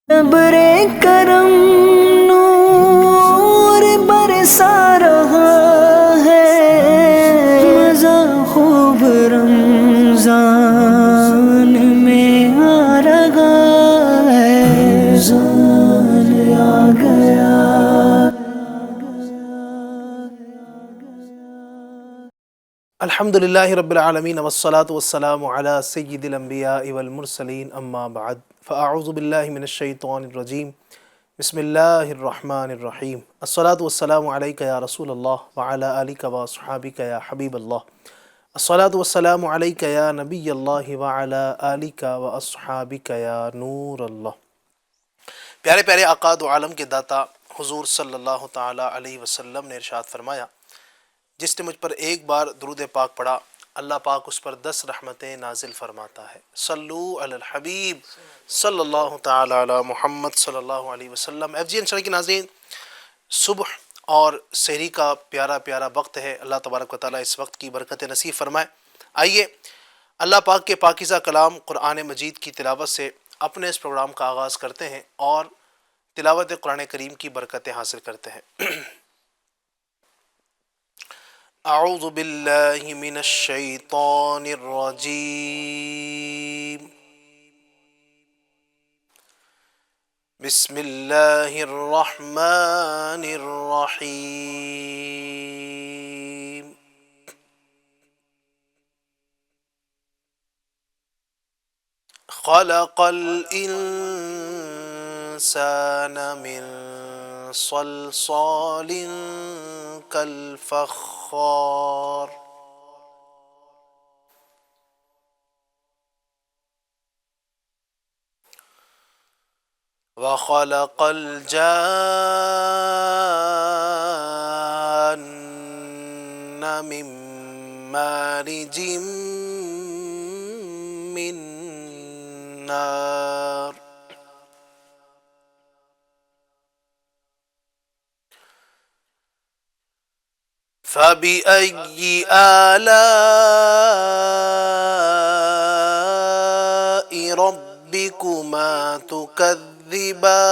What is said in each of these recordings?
ابرے کرم نور برسا رہا ہے، مزہ خوب رمضان میں آ رہا ہے، رمضان آ گیا۔ الحمدللہ رب العالمین والصلاة والسلام علی سید الانبیاء والمرسلین اما بعد فاعوذ باللہ من الشیطان الرجیم بسم اللہ الرحمن الرحیم الصلاة والسلام علیکہ یا رسول اللہ وعلی آلکہ واصحابکہ یا حبیب اللہ، الصلاة والسلام علیکہ یا نبی اللہ وعلی آلکہ واصحابکہ یا نور اللہ۔ پیارے پیارے آقا دو عالم کے داتا حضور صلی اللہ تعالی علیہ وسلم نے ارشاد فرمایا، جس نے مجھ پر ایک بار درود پاک پڑھا اللہ پاک اس پر 10 رحمتیں نازل فرماتا ہے۔ صلو علی الحبیب صلی اللہ تعالی علی محمد صلی اللہ علیہ وسلم۔ ایف جی این چینل کے ناظرین، صبح اور سحری کا پیارا پیارا وقت ہے۔ اللہ تبارک و تعالیٰ اس وقت کی برکت نصیب فرمائے۔ آئیے اللہ پاک کے پاکیزہ کلام قرآن مجید کی تلاوت سے اپنے اس پروگرام کا آغاز کرتے ہیں اور تلاوت قرآن کریم کی برکتیں حاصل کرتے ہیں۔ اعوذ باللہ من الشیطان الرجیم، بسم اللہ الرحمن الرحیم۔ خلق الانسان من صلصال كالفخار، وخلق الجان من مارج من نار، فبأي آلاء ربكما تكذبان،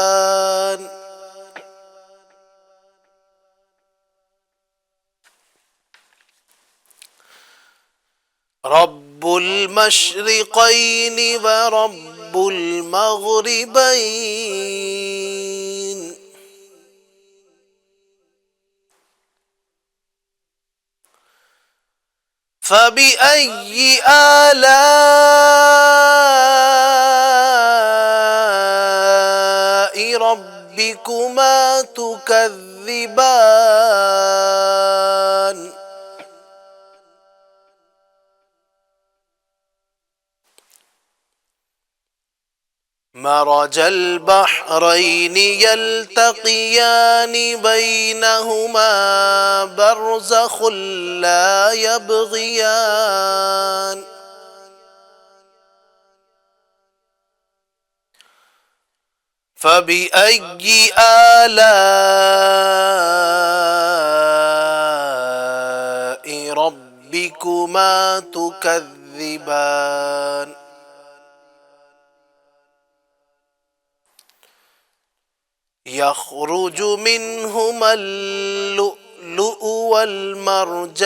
رب المشرقين ورب المغربين، فبأي آلاء ربكما تكذبان، مرج البحرين يلتقيان بينهما برزخ لا يبغيان، فبأي آلاء ربكما تكذبان، يخرج منهما اللؤلؤ والمرجان،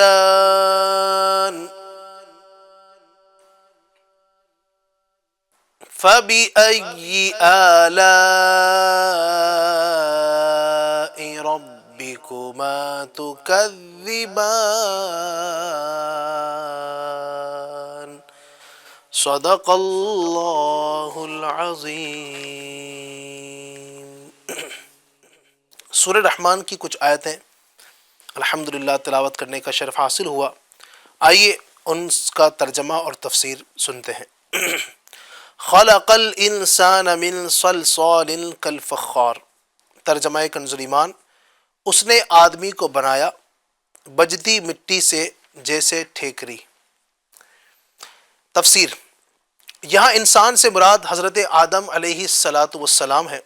فبأي آلاء ربكما تكذبان، صدق اللہ العظیم۔ سورہ رحمان کی کچھ آیتیں الحمدللہ تلاوت کرنے کا شرف حاصل ہوا، آئیے ان کا ترجمہ اور تفسیر سنتے ہیں۔ خلق الانسان من صلصال کالفخار، ترجمہ کنز ایمان، اس نے آدمی کو بنایا بجتی مٹی سے جیسے ٹھیکری۔ تفسیر، یہاں انسان سے مراد حضرت آدم علیہ السلام ہے،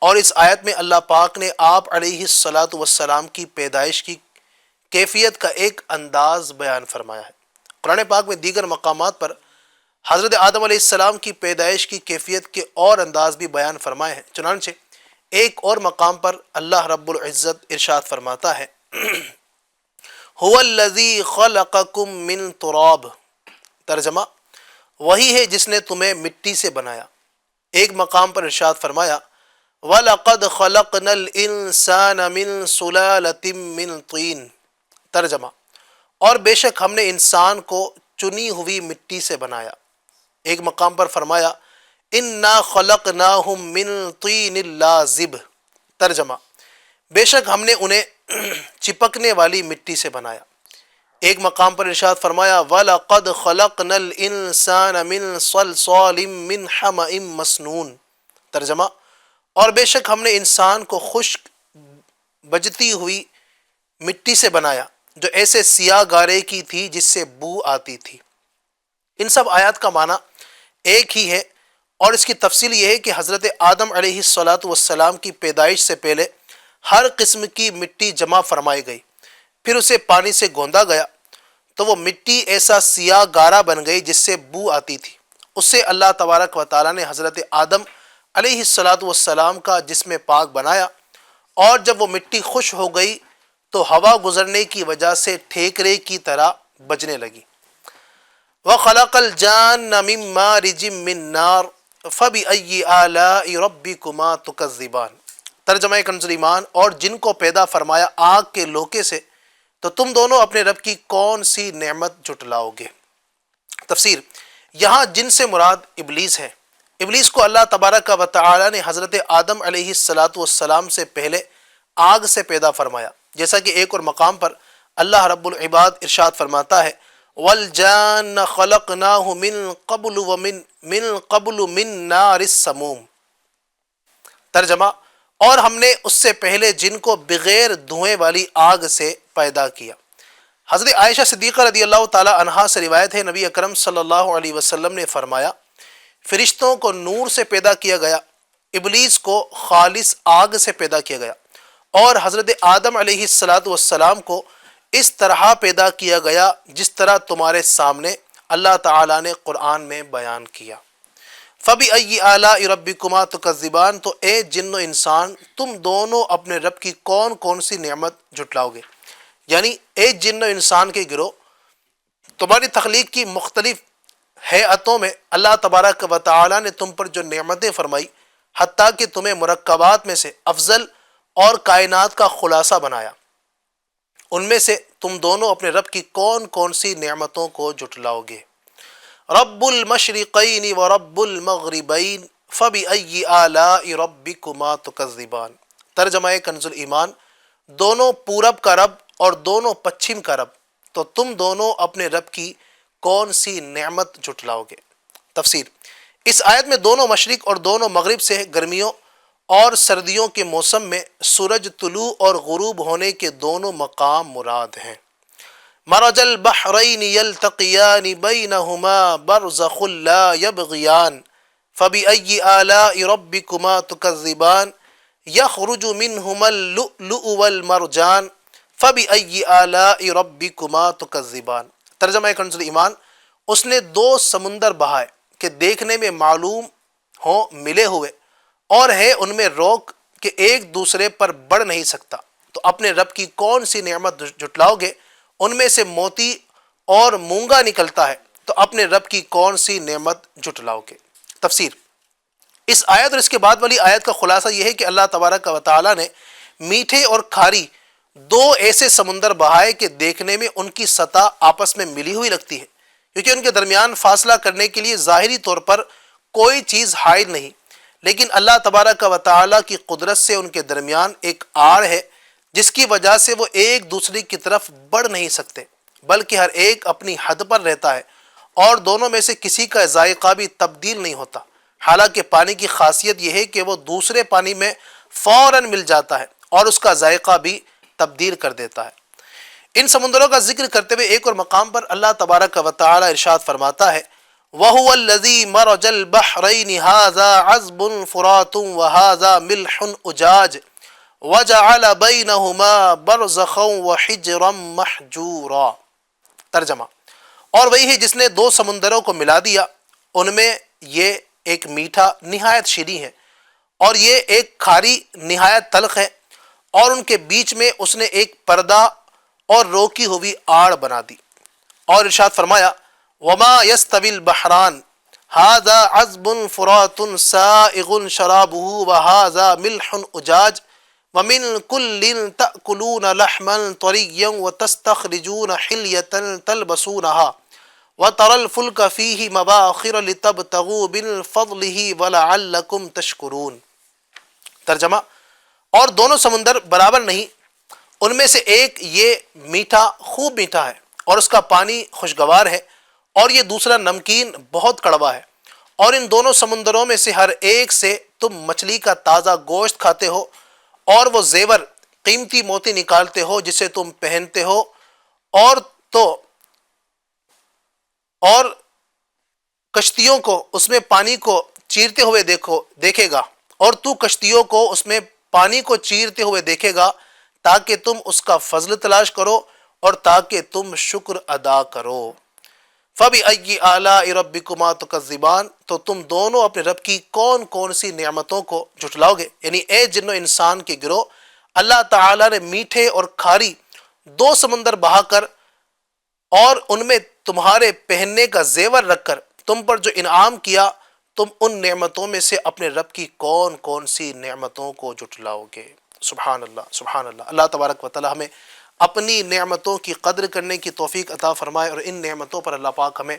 اور اس آیت میں اللہ پاک نے آپ علیہ السلام کی پیدائش کی کیفیت کا ایک انداز بیان فرمایا ہے۔ قرآن پاک میں دیگر مقامات پر حضرت آدم علیہ السلام کی پیدائش کی کیفیت کے اور انداز بھی بیان فرمائے ہیں۔ چنانچہ ایک اور مقام پر اللہ رب العزت ارشاد فرماتا ہے هو الذی خلقکم من تراب، ترجمہ وہی ہے جس نے تمہیں مٹی سے بنایا۔ ایک مقام پر ارشاد فرمایا وَلَقَدْ خَلَقْنَا الْإِنسَانَ مِنْ سُلَالَةٍ مِنْ طِينٍ، ترجمہ اور بے شک ہم نے انسان کو چنی ہوئی مٹی سے بنایا۔ ایک مقام پر فرمایا اِنَّا خَلَقْنَاهُمْ مِنْ طِينٍ لَازِبٍ، ترجمہ بے شک ہم نے انہیں چپکنے والی مٹی سے بنایا۔ ایک مقام پر ارشاد فرمایا وَلَقَدْ خَلَقْنَا الْإِنسَانَ مِنْ صَلْصَالٍ مِنْ حَمَإٍ مَسْنُونٍ، ترجمہ اور بے شک ہم نے انسان کو خشک بجتی ہوئی مٹی سے بنایا جو ایسے سیاہ گارے کی تھی جس سے بو آتی تھی۔ ان سب آیات کا معنی ایک ہی ہے، اور اس کی تفصیل یہ ہے کہ حضرت آدم علیہ السلام کی پیدائش سے پہلے ہر قسم کی مٹی جمع فرمائی گئی، پھر اسے پانی سے گوندا گیا تو وہ مٹی ایسا سیاہ گارا بن گئی جس سے بو آتی تھی۔ اس سے اللہ تبارک و تعالیٰ نے حضرت آدم علیہ السلام کا جسم پاک بنایا، اور جب وہ مٹی خشک ہو گئی تو ہوا گزرنے کی وجہ سے ٹھیکرے کی طرح بجنے لگی۔ وَخَلَقَ الْجَانَّ مِن مَّارِجٍ مِّن نَّارٍ فَبِأَيِّ آلَاءِ رَبِّكُمَا تُكَذِّبَانِ، ترجمہ کنز ایمان اور جن کو پیدا فرمایا آگ کے لوکے سے، تو تم دونوں اپنے رب کی کون سی نعمت جھٹلاؤ گے۔ تفسیر، یہاں جن سے مراد ابلیس ہے۔ ابلیس کو اللہ تبارک و تعالی نے حضرت آدم علیہ السلام سے پہلے آگ سے پیدا فرمایا، جیسا کہ ایک اور مقام پر اللہ رب العباد ارشاد فرماتا ہے وَالْجَانَّ خَلَقْنَاهُ مِن قَبْلُ مِن نَارِ السَّمُومِ، ترجمہ اور ہم نے اس سے پہلے جن کو بغیر دھوئیں والی آگ سے پیدا کیا۔ حضرت عائشہ صدیقہ رضی اللہ تعالی عنہا سے روایت ہے، نبی اکرم صلی اللہ علیہ وسلم نے فرمایا فرشتوں کو نور سے پیدا کیا گیا، ابلیس کو خالص آگ سے پیدا کیا گیا، اور حضرت آدم علیہ السلام کو اس طرح پیدا کیا گیا جس طرح تمہارے سامنے اللہ تعالیٰ نے قرآن میں بیان کیا۔ فَبِأَيِّ آلَاءِ رَبِّكُمَا تُكَذِّبَانِ، تو اے جن و انسان تم دونوں اپنے رب کی کون کون سی نعمت جھٹلاؤ گے، یعنی اے جن و انسان کے گروہ، تمہاری تخلیق کی مختلف ہیئتوں میں اللہ تبارک و تعالی نے تم پر جو نعمتیں فرمائی، حتیٰ کہ تمہیں مرکبات میں سے افضل اور کائنات کا خلاصہ بنایا، ان میں سے تم دونوں اپنے رب کی کون کون سی نعمتوں کو جھٹلاؤ گے۔ رب المشرقین و رب المغربین فبأی آلاء ربکما تکذبان، ترجمہ کنز ایمان، دونوں پورب کا رب اور دونوں پچھم کا رب، تو تم دونوں اپنے رب کی کون سی نعمت جھٹلاؤ گے۔ تفسیر، اس آیت میں دونوں مشرق اور دونوں مغرب سے گرمیوں اور سردیوں کے موسم میں سورج طلوع اور غروب ہونے کے دونوں مقام مراد ہیں۔ مرج البحرین یلتقیان بینہما برزخ لا یبغیان فبأی آلاء ربکما تکذبان یخرج منہما اللؤلؤ والمرجان فبأی آلاء ربکما تکذبان، ترجمہ کنز ایمان، اس نے دو سمندر بہائے کہ دیکھنے میں معلوم ہوں ملے ہوئے، اور ہے ان میں روک کہ ایک دوسرے پر بڑھ نہیں سکتا، تو اپنے رب کی کون سی نعمت جھٹلاؤ گے، ان میں سے موتی اور مونگا نکلتا ہے، تو اپنے رب کی کون سی نعمت جھٹلاؤ گے۔ تفسیر، اس آیت اور اس کے بعد والی آیت کا خلاصہ یہ ہے کہ اللہ تبارک و تعالی نے میٹھے اور کھاری دو ایسے سمندر بہائے کہ دیکھنے میں ان کی سطح آپس میں ملی ہوئی لگتی ہے، کیونکہ ان کے درمیان فاصلہ کرنے کے لیے ظاہری طور پر کوئی چیز حائل نہیں، لیکن اللہ تبارک و تعالیٰ کی قدرت سے ان کے درمیان ایک آڑ ہے جس کی وجہ سے وہ ایک دوسرے کی طرف بڑھ نہیں سکتے، بلکہ ہر ایک اپنی حد پر رہتا ہے، اور دونوں میں سے کسی کا ذائقہ بھی تبدیل نہیں ہوتا۔ حالانکہ پانی کی خاصیت یہ ہے کہ وہ دوسرے پانی میں فوراً مل جاتا ہے اور اس کا ذائقہ بھی تبدیل کر دیتا ہے۔ ان سمندروں کا ذکر کرتے ہوئے ایک اور مقام پر اللہ تبارک و تعالی ارشاد فرماتا ہے وَهُوَ الَّذِي مَرَجَ الْبَحْرَيْنِ هَذَا عَذْبٌ فُرَاتٌ وَهَذَا مِلْحٌ أُجَاجٌ وَجَعَلَ بَيْنَهُمَا بَرْزَخًا وَحِجْرًا مَحْجُورًا، ترجمہ، اور وہی ہے جس نے دو سمندروں کو ملا دیا، ان میں یہ ایک میٹھا نہایت شیریں ہے اور یہ ایک کھاری نہایت تلخ ہے، اور ان کے بیچ میں اس نے ایک پردہ اور روکی ہوئی آڑ بنا دی۔ اور ارشاد فرمایا وما يستوي البحران هذا عذب فرات سائغ شرابه وهذا ملح أجاج ومن كل تأكلون لحما طريا وتستخرجون حلية تلبسونها وترى الفلك فيه مباخر لتبتغوا من فضله ولعلكم تشكرون۔ ترجمہ، اور دونوں سمندر برابر نہیں، ان میں سے ایک یہ میٹھا خوب میٹھا ہے اور اس کا پانی خوشگوار ہے، اور یہ دوسرا نمکین بہت کڑوا ہے، اور ان دونوں سمندروں میں سے ہر ایک سے تم مچھلی کا تازہ گوشت کھاتے ہو، اور وہ زیور قیمتی موتی نکالتے ہو جسے تم پہنتے ہو، اور کشتیوں کو اس میں پانی کو چیرتے ہوئے دیکھے گا، اور تو کشتیوں کو اس میں پانی کو چیرتے ہوئے دیکھے گا تاکہ تم اس کا فضل تلاش کرو اور تاکہ تم شکر ادا کرو۔ فَبِأَيِّ آلَاءِ رَبِّكُمَا تُكَذِّبَانِ، تو تم دونوں اپنے رب کی کون کون سی نعمتوں کو جھٹلاؤ گے؟ یعنی اے جن و انسان کے گروہ، اللہ تعالیٰ نے میٹھے اور کھاری دو سمندر بہا کر اور ان میں تمہارے پہننے کا زیور رکھ کر تم پر جو انعام کیا، تم ان نعمتوں میں سے اپنے رب کی کون کون سی نعمتوں کو جھٹلاؤ گے؟ سبحان اللہ، سبحان اللہ۔ اللہ تبارک و تعالی ہمیں اپنی نعمتوں کی قدر کرنے کی توفیق عطا فرمائے، اور ان نعمتوں پر اللہ پاک ہمیں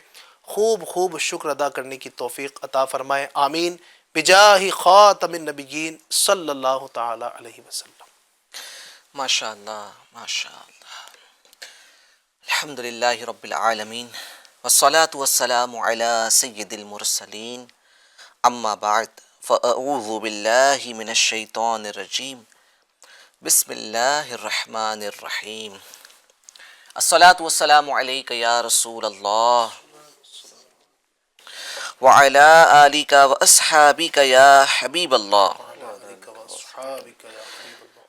خوب خوب شکر ادا کرنے کی توفیق عطا فرمائے، آمین، بجاہ خاتم النبیین صلی اللہ تعالی علیہ وسلم۔ ماشاء اللہ، ماشاء اللہ۔ الحمدللہ رب العالمین والصلاة والسلام علی سید المرسلین، اما بعد فاعوذ باللہ من الشیطان الرجیم، بسم اللہ الرحمن الرحیم۔ الصلاة والسلام علیک یا رسول اللہ وعلی آلک واصحابک یا حبیب اللہ۔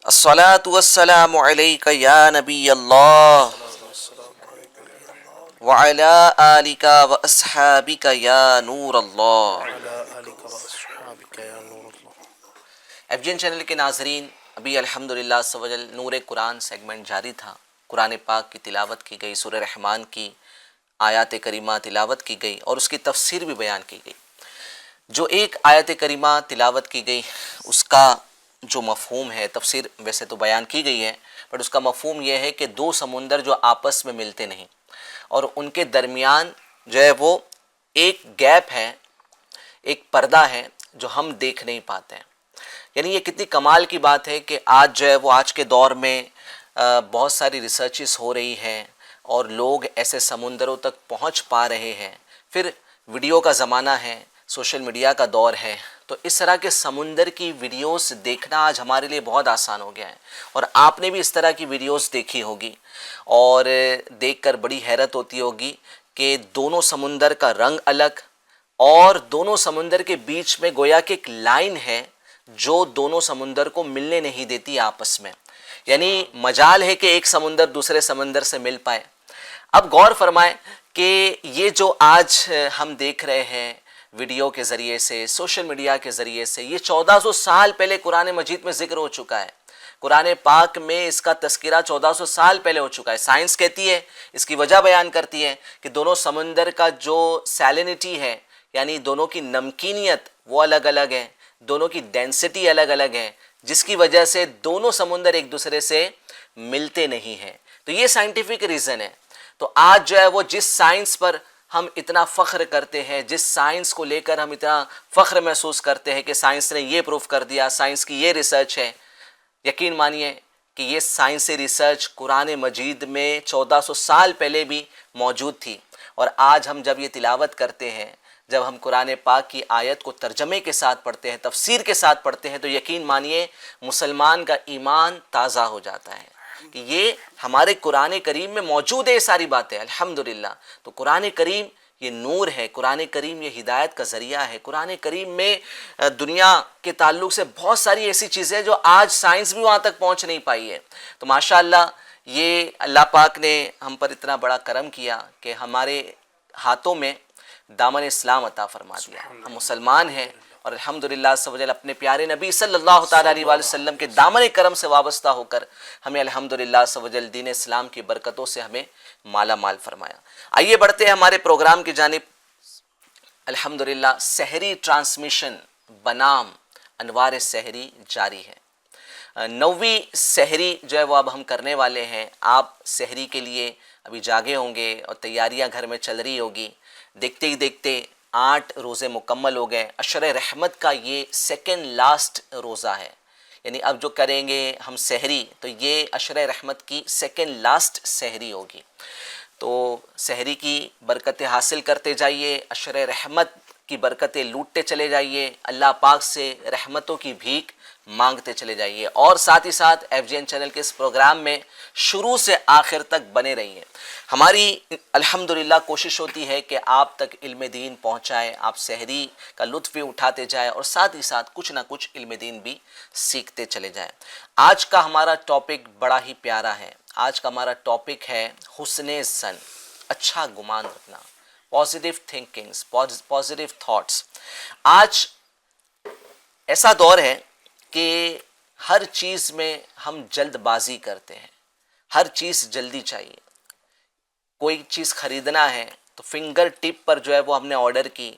الصلاة والسلام علیک یا نبی اللہ وعلی آلک واصحابک یا نور اللہ۔ ایف جی این چینل کے ناظرین، ابھی الحمدللہ عز و جل نور قرآن سیگمنٹ جاری تھا، قرآن پاک کی تلاوت کی گئی، سورہ رحمان کی آیات کریمہ تلاوت کی گئی اور اس کی تفسیر بھی بیان کی گئی۔ جو ایک آیت کریمہ تلاوت کی گئی اس کا جو مفہوم ہے، تفسیر ویسے تو بیان کی گئی ہے، بٹ اس کا مفہوم یہ ہے کہ دو سمندر جو آپس میں ملتے نہیں اور ان کے درمیان جو ہے وہ ایک گیپ ہے، ایک پردہ ہے جو ہم دیکھ نہیں پاتے ہیں۔ یعنی یہ کتنی کمال کی بات ہے کہ آج جو ہے وہ آج کے دور میں بہت ساری ریسرچز ہو رہی ہیں اور لوگ ایسے سمندروں تک پہنچ پا رہے ہیں۔ پھر ویڈیو کا زمانہ ہے، سوشل میڈیا کا دور ہے، تو اس طرح کے سمندر کی ویڈیوز دیکھنا آج ہمارے لیے بہت آسان ہو گیا ہے، اور آپ نے بھی اس طرح کی ویڈیوز دیکھی ہوگی اور دیکھ کر بڑی حیرت ہوتی ہوگی کہ دونوں سمندر کا رنگ الگ، اور دونوں سمندر کے بیچ میں گویا کہ ایک لائن ہے جو دونوں سمندر کو ملنے نہیں دیتی آپس میں، یعنی مجال ہے کہ ایک سمندر دوسرے سمندر سے مل پائے۔ اب غور فرمائیں کہ یہ جو آج ہم دیکھ رہے ہیں ویڈیو کے ذریعے سے، سوشل میڈیا کے ذریعے سے، یہ 1400 سال پہلے قرآن مجید میں ذکر ہو چکا ہے۔ قرآن پاک میں اس کا تذکرہ 1400 سال پہلے ہو چکا ہے۔ سائنس کہتی ہے، اس کی وجہ بیان کرتی ہے کہ دونوں سمندر کا جو سیلینٹی ہے، یعنی دونوں کی نمکینیت وہ الگ الگ ہے، دونوں کی ڈینسٹی الگ الگ ہے، جس کی وجہ سے دونوں سمندر ایک دوسرے سے ملتے نہیں ہیں۔ تو یہ سائنٹیفک ریزن ہے۔ تو آج جو ہے وہ جس سائنس پر ہم اتنا فخر کرتے ہیں، جس سائنس کو لے کر ہم اتنا فخر محسوس کرتے ہیں کہ سائنس نے یہ پروف کر دیا، سائنس کی یہ ریسرچ ہے، یقین مانیے کہ یہ سائنسی ریسرچ قرآن مجید میں 1400 سال پہلے بھی موجود تھی۔ اور آج ہم جب یہ تلاوت کرتے ہیں، جب ہم قرآن پاک کی آیت کو ترجمے کے ساتھ پڑھتے ہیں، تفسیر کے ساتھ پڑھتے ہیں، تو یقین مانیے مسلمان کا ایمان تازہ ہو جاتا ہے کہ یہ ہمارے قرآن کریم میں موجود ہے، یہ ساری باتیں الحمدللہ۔ تو قرآن کریم یہ نور ہے، قرآن کریم یہ ہدایت کا ذریعہ ہے۔ قرآن کریم میں دنیا کے تعلق سے بہت ساری ایسی چیزیں ہیں جو آج سائنس بھی وہاں تک پہنچ نہیں پائی ہے۔ تو ماشاءاللہ یہ اللہ پاک نے ہم پر اتنا بڑا کرم کیا کہ ہمارے ہاتھوں میں دامن اسلام عطا فرما دیا. ہم مسلمان ہیں اور الحمدللہ عز و جل اپنے پیارے نبی صلی اللہ تعالیٰ علیہ وآلہ وسلم کے دامن کرم سے وابستہ ہو کر ہمیں الحمدللہ عز و جل دین اسلام کی برکتوں سے ہمیں مالا مال فرمایا. آئیے بڑھتے ہیں ہمارے پروگرام کی جانب. الحمدللہ سحری ٹرانسمیشن بنام انوار سحری جاری ہے. 9ویں سحری جو ہے وہ اب ہم کرنے والے ہیں. آپ سحری کے لیے ابھی جاگے ہوں گے اور تیاریاں گھر میں چل رہی ہوگی. دیکھتے ہی دیکھتے 8 روزے مکمل ہو گئے. عشر رحمت کا یہ سیکنڈ لاسٹ روزہ ہے. یعنی اب جو کریں گے ہم سحری تو یہ عشر رحمت کی سیکنڈ لاسٹ سحری ہوگی. تو سحری کی برکتیں حاصل کرتے جائیے, عشر رحمت کی برکتیں لوٹتے چلے جائیے, اللہ پاک سے رحمتوں کی بھیک مانگتے چلے جائیے, اور ساتھ ہی ساتھ ایف جی این چینل کے اس پروگرام میں شروع سے آخر تک بنے رہیے. ہماری الحمدللہ کوشش ہوتی ہے کہ آپ تک علم دین پہنچائے, آپ سحری کا لطف بھی اٹھاتے جائیں اور ساتھ ہی ساتھ کچھ نہ کچھ علم دین بھی سیکھتے چلے جائیں. آج کا ہمارا ٹاپک بڑا ہی پیارا ہے. آج کا ہمارا ٹاپک ہے حسن ظن, اچھا گمان رکھنا, پازیٹیو تھنکنگز, پازیٹیو تھاٹس. آج ایسا دور ہے کہ ہر چیز میں ہم جلد بازی کرتے ہیں, ہر چیز جلدی چاہیے. کوئی چیز خریدنا ہے تو فنگر ٹپ پر جو ہے وہ ہم نے آرڈر کی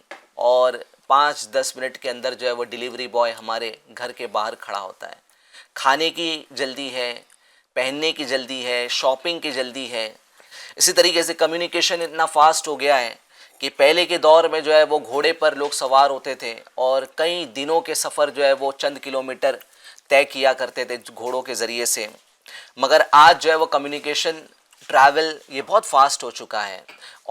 اور 5-10 منٹ کے اندر جو ہے وہ ڈیلیوری بوائے ہمارے گھر کے باہر کھڑا ہوتا ہے. کھانے کی جلدی ہے, پہننے کی جلدی ہے, شاپنگ کی جلدی ہے. اسی طریقے سے کمیونیکیشن اتنا فاسٹ ہو گیا ہے کہ پہلے کے دور میں جو ہے وہ گھوڑے پر لوگ سوار ہوتے تھے اور کئی دنوں کے سفر جو ہے وہ چند کلومیٹر طے کیا کرتے تھے گھوڑوں کے ذریعے سے. مگر آج جو ہے وہ کمیونیکیشن ٹریول یہ بہت فاسٹ ہو چکا ہے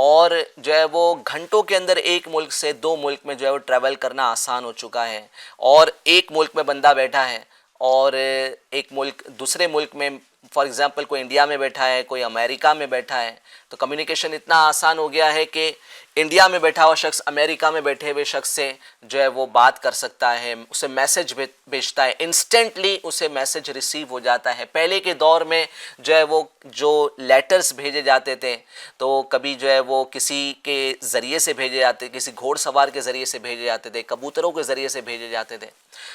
اور جو ہے وہ گھنٹوں کے اندر ایک ملک سے 2 ملک میں جو ہے وہ ٹریول کرنا آسان ہو چکا ہے. اور ایک ملک میں بندہ بیٹھا ہے اور ایک ملک دوسرے ملک میں, فار ایگزامپل کوئی انڈیا میں بیٹھا ہے, کوئی امریکہ میں بیٹھا ہے, تو کمیونیکیشن اتنا آسان ہو گیا ہے کہ انڈیا میں بیٹھا ہوا شخص امریکہ میں بیٹھے ہوئے شخص سے جو ہے وہ بات کر سکتا ہے, اسے میسج بھیجتا ہے, انسٹنٹلی اسے میسج ریسیو ہو جاتا ہے. پہلے کے دور میں جو ہے وہ جو لیٹرز بھیجے جاتے تھے تو کبھی جو ہے وہ کسی کے ذریعے سے بھیجے جاتے, کسی گھوڑ سوار کے ذریعے سے بھیجے جاتے تھے, کبوتروں کے ذریعے سے بھیجے جاتے تھے.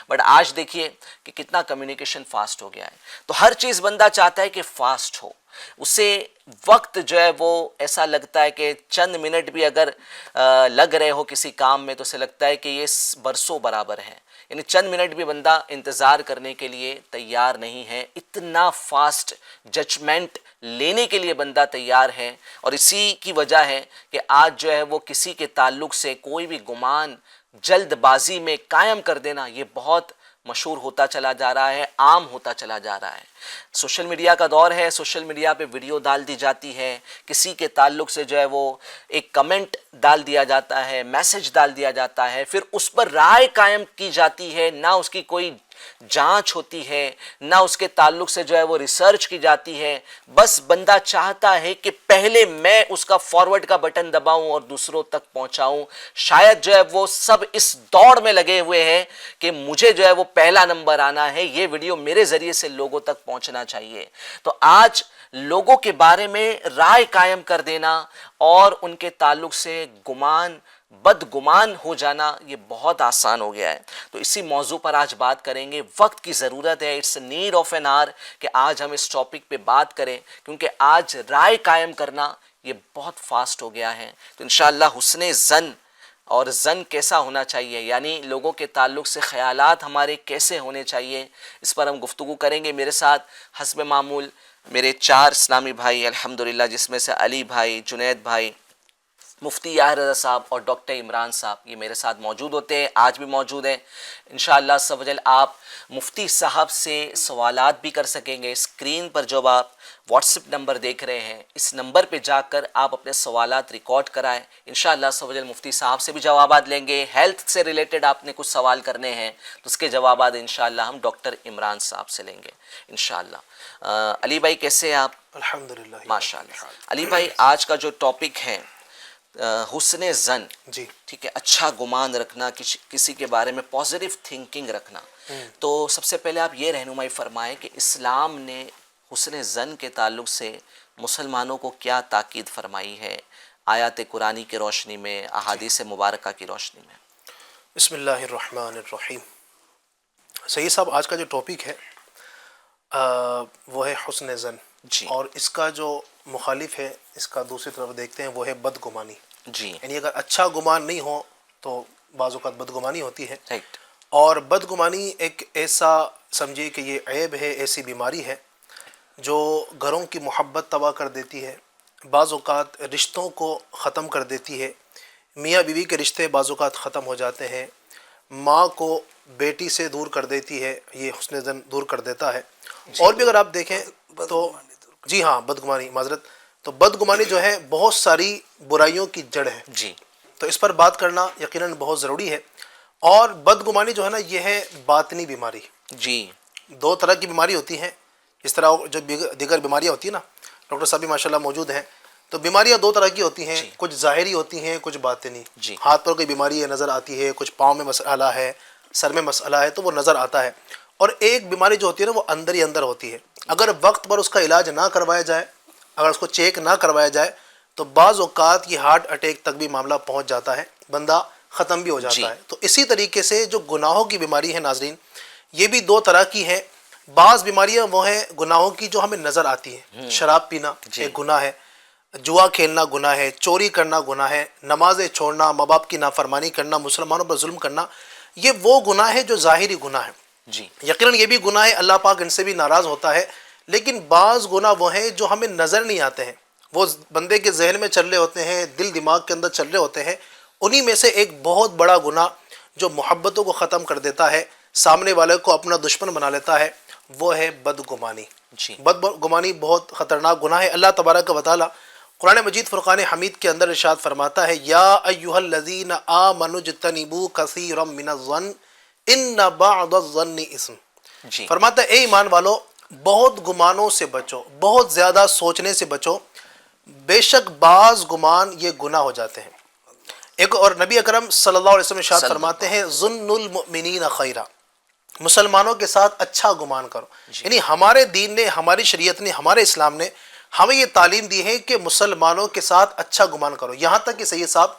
بٹ آج دیکھیے کہ کتنا کمیونیکیشن فاسٹ ہو گیا ہے. تو ہر چیز بندہ چاہتا ہے کہ فاسٹ ہو, اسے وقت جو ہے وہ ایسا لگتا ہے کہ چند منٹ بھی اگر لگ رہے ہو کسی کام میں تو اسے لگتا ہے کہ یہ برسوں برابر ہے. یعنی چند منٹ بھی بندہ انتظار کرنے کے لیے تیار نہیں ہے, اتنا فاسٹ ججمنٹ لینے کے لیے بندہ تیار ہے. اور اسی کی وجہ ہے کہ آج جو ہے وہ کسی کے تعلق سے کوئی بھی گمان جلد بازی میں قائم کر دینا یہ بہت مشہور ہوتا چلا جا رہا ہے, عام ہوتا چلا جا رہا ہے. سوشل میڈیا کا دور ہے, سوشل میڈیا پہ ویڈیو ڈال دی جاتی ہے, کسی کے تعلق سے جو ہے وہ ایک کمنٹ ڈال دیا جاتا ہے, میسج ڈال دیا جاتا ہے, پھر اس پر رائے قائم کی جاتی ہے, نہ اس کی کوئی جانچ ہوتی ہے, نہ اس کے تعلق سے جو ہے وہ ریسرچ کی جاتی ہے. بس بندہ چاہتا ہے کہ پہلے میں اس کا فارورڈ کا بٹن دباؤں اور دوسروں تک پہنچاؤں. شاید جو ہے وہ سب اس دوڑ میں لگے ہوئے ہیں کہ مجھے جو ہے وہ پہلا نمبر آنا ہے, یہ ویڈیو میرے ذریعے سے لوگوں تک پہنچنا چاہیے. تو آج لوگوں کے بارے میں رائے قائم کر دینا اور ان کے تعلق سے بدگمان ہو جانا یہ بہت آسان ہو گیا ہے. تو اسی موضوع پر آج بات کریں گے. وقت کی ضرورت ہے, its need of an hour کہ آج ہم اس ٹاپک پہ بات کریں, کیونکہ آج رائے قائم کرنا یہ بہت فاسٹ ہو گیا ہے. تو انشاءاللہ حسن ظن اور ظن کیسا ہونا چاہیے, یعنی لوگوں کے تعلق سے خیالات ہمارے کیسے ہونے چاہیے, اس پر ہم گفتگو کریں گے. میرے ساتھ حسب معمول میرے 4 اسلامی بھائی الحمدللہ, جس میں سے علی بھائی, جنید بھائی, مفتی یاہیا رضا صاحب اور ڈاکٹر عمران صاحب یہ میرے ساتھ موجود ہوتے ہیں, آج بھی موجود ہیں. انشاءاللہ عز و جل آپ مفتی صاحب سے سوالات بھی کر سکیں گے. اسکرین پر جو آپ واٹس ایپ نمبر دیکھ رہے ہیں اس نمبر پہ جا کر آپ اپنے سوالات ریکارڈ کرائیں. انشاءاللہ عز و جل مفتی صاحب سے بھی جوابات لیں گے. ہیلتھ سے ریلیٹڈ آپ نے کچھ سوال کرنے ہیں تو اس کے جوابات انشاءاللہ ہم ڈاکٹر عمران صاحب سے لیں گے انشاءاللہ. علی بھائی کیسے ہیں آپ؟ الحمدللہ ماشاءاللہ. علی بھائی آج کا جو ٹاپک ہے حسن ظن, جی ٹھیک ہے, اچھا گمان رکھنا, کسی کے بارے میں پازیٹیو تھنکنگ رکھنا. تو سب سے پہلے آپ یہ رہنمائی فرمائیں کہ اسلام نے حسن ظن کے تعلق سے مسلمانوں کو کیا تاکید فرمائی ہے, آیات قرآنی کی روشنی میں، احادیث مبارکہ کی روشنی میں؟ بسم اللہ الرحمن الرحیم. سید صاحب، آج کا جو ٹاپک ہے وہ ہے حسن ظن، جی اور اس کا جو مخالف ہے، اس کا دوسری طرف دیکھتے ہیں، وہ ہے بدگمانی. جی یعنی اگر اچھا گمان نہیں ہو تو بعض اوقات بدگمانی ہوتی ہے. رائٹ. اور بدگمانی ایک ایسا سمجھیے کہ یہ عیب ہے، ایسی بیماری ہے جو گھروں کی محبت تباہ کر دیتی ہے، بعض اوقات رشتوں کو ختم کر دیتی ہے. میاں بیوی کے رشتے بعض اوقات ختم ہو جاتے ہیں، ماں کو بیٹی سے دور کر دیتی ہے، یہ حسن ظن دور کر دیتا ہے. اور بھی اگر آپ دیکھیں تو جی ہاں، بدگمانی، معذرت، تو بدگمانی جو ہے بہت ساری برائیوں کی جڑ ہے. جی تو اس پر بات کرنا یقیناً بہت ضروری ہے. اور بدگمانی جو ہے نا، یہ ہے باطنی بیماری. جی دو طرح کی بیماری ہوتی ہیں، اس طرح جو دیگر بیماریاں ہوتی ہیں نا، ڈاکٹر صاحب بھی ماشاءاللہ موجود ہیں. تو بیماریاں دو طرح کی ہوتی ہیں، جی کچھ ظاہری ہوتی ہیں، کچھ باطنی. جی ہاتھ پر کوئی بیماری ہے نظر آتی ہے، کچھ پاؤں میں مسئلہ ہے، سر میں مسئلہ ہے تو وہ نظر آتا ہے. اور ایک بیماری جو ہوتی ہے نا، وہ اندر ہی اندر ہوتی ہے. اگر وقت پر اس کا علاج نہ کروایا جائے، اگر اس کو چیک نہ کروایا جائے، تو بعض اوقات یہ ہارٹ اٹیک تک بھی معاملہ پہنچ جاتا ہے، بندہ ختم بھی ہو جی جاتا ہے. تو اسی طریقے سے جو گناہوں کی بیماری ہے ناظرین، یہ بھی دو طرح کی ہے. بعض بیماریاں وہ ہیں گناہوں کی جو ہمیں نظر آتی ہیں. شراب پینا جی ایک گناہ ہے، جوا کھیلنا گناہ ہے، چوری کرنا گناہ ہے، نمازیں چھوڑنا، ماں باپ کی نافرمانی کرنا، مسلمانوں پر ظلم کرنا، یہ وہ گناہ ہے جو ظاہری گناہ ہے. جی یقیناً یہ بھی گناہ ہے، اللہ پاک ان سے بھی ناراض ہوتا ہے. لیکن بعض گناہ وہ ہیں جو ہمیں نظر نہیں آتے ہیں، وہ بندے کے ذہن میں چل رہے ہوتے ہیں، دل دماغ کے اندر چل رہے ہوتے ہیں. انہی میں سے ایک بہت بڑا گناہ جو محبتوں کو ختم کر دیتا ہے، سامنے والے کو اپنا دشمن بنا لیتا ہے، وہ ہے بدگمانی. جی بدگمانی بہت خطرناک گناہ ہے. اللہ تبارک و تعالی قرآن مجید فرقان حمید کے اندر ارشاد فرماتا ہے، یا ایھا الذین آمنوا اجتنبوا کثیرا من الظن ان بعض الظن اثم. جی فرماتا ہے اے ایمان والو، بہت گمانوں سے بچو، بہت زیادہ سوچنے سے بچو، بے شک بعض گمان یہ گناہ ہو جاتے ہیں. ایک اور نبی اکرم صلی اللہ علیہ وسلم ارشاد فرماتے ہیں، ظن المؤمنین خیرا، مسلمانوں کے ساتھ اچھا گمان کرو. یعنی ہمارے دین نے، ہماری شریعت نے، ہمارے اسلام نے ہمیں یہ تعلیم دی ہے کہ مسلمانوں کے ساتھ اچھا گمان کرو. یہاں تک کہ سید صاحب،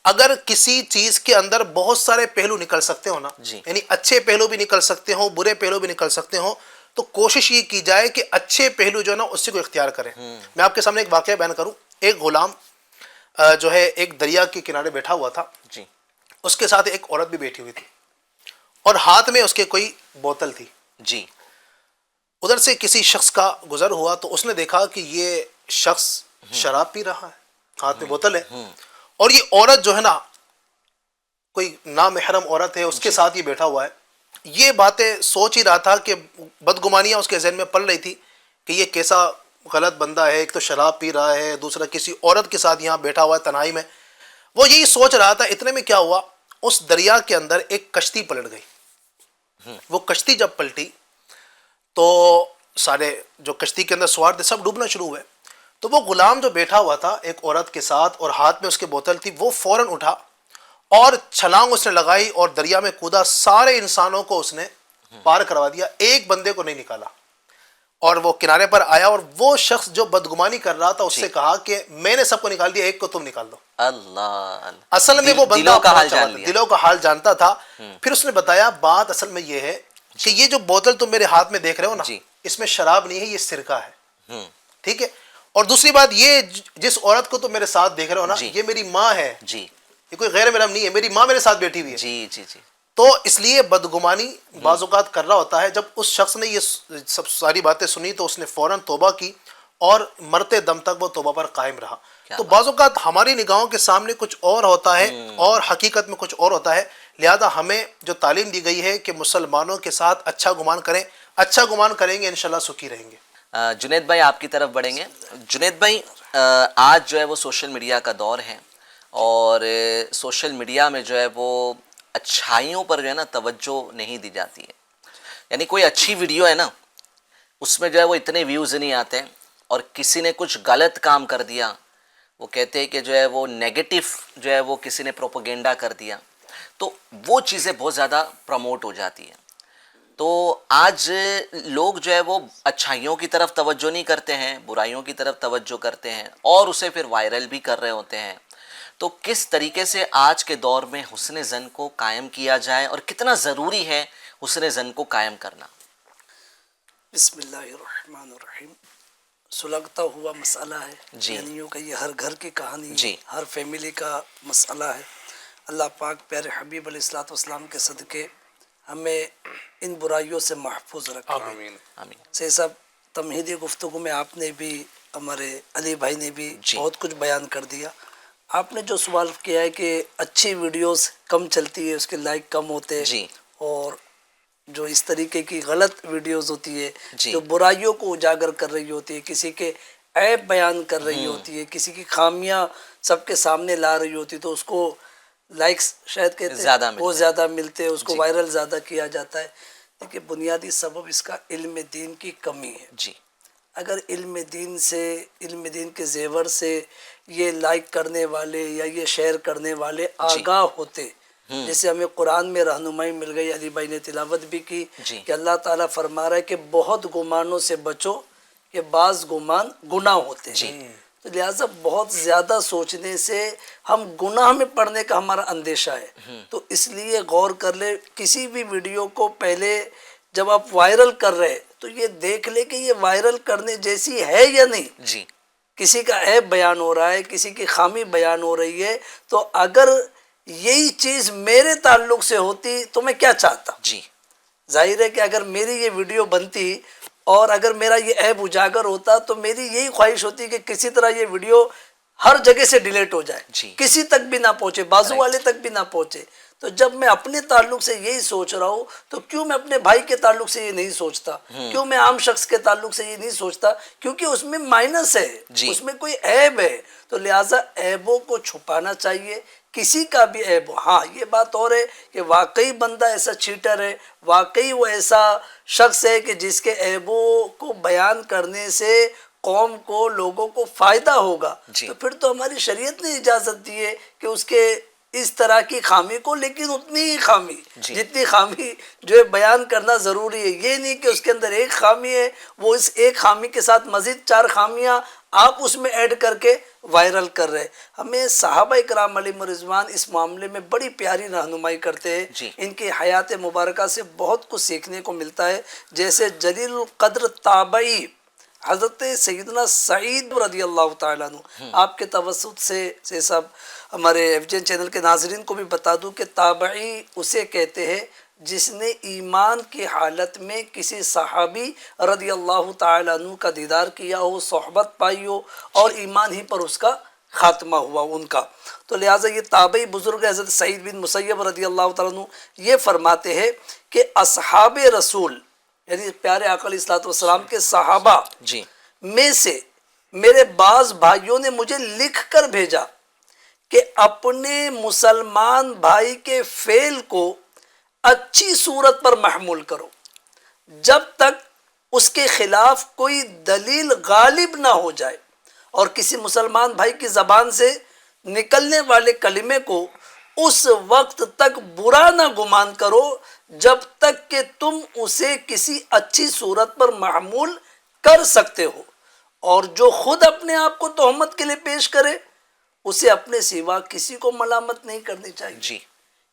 اگر کسی چیز کے اندر بہت سارے پہلو نکل سکتے ہو نا، جی یعنی اچھے پہلو بھی نکل سکتے ہوں، برے پہلو بھی نکل سکتے ہوں، تو کوشش یہ کی جائے کہ اچھے پہلو جو ہے نا اسی کو اختیار کریں. میں آپ کے سامنے ایک واقعہ بیان کروں. ایک غلام جو ہے ایک دریا کے کنارے بیٹھا ہوا تھا، جی اس کے ساتھ ایک عورت بھی بیٹھی ہوئی تھی، اور ہاتھ میں اس کے کوئی بوتل تھی. جی ادھر سے کسی شخص کا گزر ہوا تو اس نے دیکھا کہ یہ شخص شراب پی رہا ہے، ہاتھ میں بوتل ہے، اور یہ عورت جو ہے نا، کوئی نامحرم عورت ہے، اس کے ساتھ یہ بیٹھا ہوا ہے. یہ باتیں سوچ ہی رہا تھا کہ بدگمانیاں اس کے ذہن میں پل رہی تھی کہ یہ کیسا غلط بندہ ہے، ایک تو شراب پی رہا ہے، دوسرا کسی عورت کے ساتھ یہاں بیٹھا ہوا ہے تنہائی میں. وہ یہی سوچ رہا تھا. اتنے میں کیا ہوا، اس دریا کے اندر ایک کشتی پلٹ گئی. وہ کشتی جب پلٹی تو سارے جو کشتی کے اندر سوار تھے سب ڈوبنا شروع ہوئے. تو وہ غلام جو بیٹھا ہوا تھا ایک عورت کے ساتھ اور ہاتھ میں اس کے بوتل تھی، وہ فوراً اٹھا اور چھلانگ اس نے لگائی اور دریا میں کودا. سارے انسانوں کو اس نے پار کروا دیا، ایک بندے کو نہیں نکالا. اور وہ کنارے پر آیا اور وہ شخص جو بدگمانی کر رہا تھا اس سے کہا کہ میں نے سب کو نکال دیا، ایک کو تم نکال دو. اللہ اصل میں وہ بندہ دلوں کا حال بہت چالاک جان تھا، لیا. دلوں کا حال جانتا تھا. پھر اس نے بتایا بات اصل میں یہ ہے کہ یہ جو بوتل تم میرے ہاتھ میں دیکھ رہے ہو نا، جی اس میں شراب نہیں ہے، یہ سرکہ ہے. ہوں ٹھیک ہے. اور دوسری بات، یہ جس عورت کو تم میرے ساتھ دیکھ رہے ہو نا، جی یہ میری ماں ہے، جی یہ کوئی غیر محرم نہیں ہے، میری ماں میرے ساتھ بیٹھی ہوئی ہے. جی جی جی تو اس لیے بدگمانی بعض اوقات کر رہا ہوتا ہے. جب اس شخص نے یہ سب ساری باتیں سنی تو اس نے فوراً توبہ کی اور مرتے دم تک وہ توبہ پر قائم رہا. تو بعض اوقات ہماری نگاہوں کے سامنے کچھ اور ہوتا ہے اور حقیقت میں کچھ اور ہوتا ہے. لہذا ہمیں جو تعلیم دی گئی ہے کہ مسلمانوں کے ساتھ اچھا گمان کریں، اچھا گمان کریں گے انشاءاللہ سکھی رہیں گے. جنید بھائی آپ کی طرف بڑھیں گے. جنید بھائی، آج جو ہے وہ سوشل میڈیا کا دور ہے، اور سوشل میڈیا میں جو ہے وہ اچھائیوں پر جو ہے نا توجہ نہیں دی جاتی ہے. یعنی کوئی اچھی ویڈیو ہے نا، اس میں جو ہے وہ اتنے ویوز نہیں آتے، اور کسی نے کچھ غلط کام کر دیا، وہ کہتے ہیں کہ جو ہے وہ نیگیٹو جو ہے وہ کسی نے پروپیگنڈا کر دیا، تو وہ چیزیں بہت زیادہ پروموٹ ہو جاتی ہیں. تو آج لوگ جو ہے وہ اچھائیوں کی طرف توجہ نہیں کرتے ہیں، برائیوں کی طرف توجہ کرتے ہیں اور اسے پھر وائرل بھی کر رہے ہوتے ہیں. تو کس طریقے سے آج کے دور میں حسن ظن کو قائم کیا جائے اور کتنا ضروری ہے حسن ظن کو قائم کرنا؟ بسم اللہ الرحمن الرحیم. سلگتا ہوا مسئلہ ہے، جی. یعنی یوں کہ یہ ہر گھر کی کہانی ہے، جی. ہر فیملی کا مسئلہ ہے. اللہ پاک پیارے حبیب علیہ الصلوۃ والسلام کے صدقے ہمیں ان برائیوں سے محفوظ رکھے. آمین آمین. سے سب تمہیدی گفتگو میں آپ نے بھی، ہمارے علی بھائی نے بھی جی. بہت کچھ بیان کر دیا. آپ نے جو سوال کیا ہے کہ اچھی ویڈیوز کم چلتی ہے، اس کے لائک کم ہوتے ہیں، جی. اور جو اس طریقے کی غلط ویڈیوز ہوتی ہے جی. جو برائیوں کو اجاگر کر رہی ہوتی ہے، کسی کے عیب بیان کر رہی ہوتی ہے، کسی کی خامیاں سب کے سامنے لا رہی ہوتی ہے، تو اس کو لائکس شاید کہتے زیادہ ہیں وہ ملتے زیادہ ملتے ہیں، اس کو جی. وائرل زیادہ کیا جاتا ہے. لیکن بنیادی سبب اس کا علم دین کی کمی ہے. جی. اگر علم دین سے، علم دین کے زیور سے یہ لائک کرنے والے یا یہ شیئر کرنے والے آگاہ ہوتے، جیسے ہمیں قرآن میں رہنمائی مل گئی، علی بھائی نے تلاوت بھی کی جی. کہ اللہ تعالیٰ فرما رہا ہے کہ بہت گمانوں سے بچو کہ بعض گمان گناہ ہوتے ہیں. جی. تو لہٰذا بہت زیادہ سوچنے سے ہم گناہ میں پڑنے کا ہمارا اندیشہ ہے. تو اس لیے غور کر لے، کسی بھی ویڈیو کو پہلے جب آپ وائرل کر رہے تو یہ دیکھ لے کہ یہ وائرل کرنے جیسی ہے یا نہیں. جی. کسی کا عیب بیان ہو رہا ہے، کسی کی خامی بیان ہو رہی ہے، تو اگر یہی چیز میرے تعلق سے ہوتی تو میں کیا چاہتا. جی. ظاہر ہے کہ اگر میری یہ ویڈیو بنتی اور اگر میرا یہ عیب اجاگر ہوتا تو میری یہی خواہش ہوتی کہ کسی طرح یہ ویڈیو ہر جگہ سے ڈیلیٹ ہو جائے، جی. کسی تک بھی نہ پہنچے، بازو والے تک بھی نہ پہنچے. تو جب میں اپنے تعلق سے یہی سوچ رہا ہوں تو کیوں میں اپنے بھائی کے تعلق سے یہ نہیں سوچتا؟ کیوں میں عام شخص کے تعلق سے یہ نہیں سوچتا؟ کیونکہ اس میں مائنس ہے، جی. اس میں کوئی عیب ہے. تو لہٰذا عیبوں کو چھپانا چاہیے، کسی کا بھی عیب ہو. ہاں یہ بات اور ہے کہ واقعی بندہ ایسا چیٹر ہے، واقعی وہ ایسا شخص ہے کہ جس کے عیبوں کو بیان کرنے سے قوم کو، لوگوں کو فائدہ ہوگا. جی. تو پھر تو ہماری شریعت نے اجازت دی ہے کہ اس کے اس طرح کی خامی کو، لیکن اتنی ہی خامی جی. جتنی خامی جو ہے بیان کرنا ضروری ہے. یہ نہیں کہ اس کے اندر ایک خامی ہے، وہ اس ایک خامی کے ساتھ مزید 4 خامیاں آپ اس میں ایڈ کر کے وائرل کر رہے. ہمیں صحابہ کرام علیہم رضوان اس معاملے میں بڑی پیاری رہنمائی کرتے ہیں. جی. ان کی حیات مبارکہ سے بہت کچھ سیکھنے کو ملتا ہے. جیسے جلیل القدر تابعی حضرت سیدنا سعید رضی اللہ تعالیٰ عنہ، آپ کے توسط سے سب ہمارے ایف جی این چینل کے ناظرین کو بھی بتا دوں کہ تابعی اسے کہتے ہیں جس نے ایمان کی حالت میں کسی صحابی رضی اللہ تعالیٰ عنہ کا دیدار کیا ہو، صحبت پائی ہو، اور ایمان ہی پر اس کا خاتمہ ہوا ان کا. تو لہٰذا یہ تابعی بزرگ حضرت سعید بن مسیب رضی اللہ تعالیٰ عنہ یہ فرماتے ہیں کہ اصحاب رسول یعنی پیارے آقا علیہ الصلوۃ والسلام کے صحابہ جی. میں سے میرے بعض بھائیوں نے مجھے لکھ کر بھیجا کہ اپنے مسلمان بھائی کے فعل کو اچھی صورت پر محمول کرو جب تک اس کے خلاف کوئی دلیل غالب نہ ہو جائے، اور کسی مسلمان بھائی کی زبان سے نکلنے والے کلمے کو اس وقت تک برا نہ گمان کرو جب تک کہ تم اسے کسی اچھی صورت پر محمول کر سکتے ہو، اور جو خود اپنے آپ کو تہمت کے لیے پیش کرے اسے اپنے سوا کسی کو ملامت نہیں کرنی چاہیے. جی.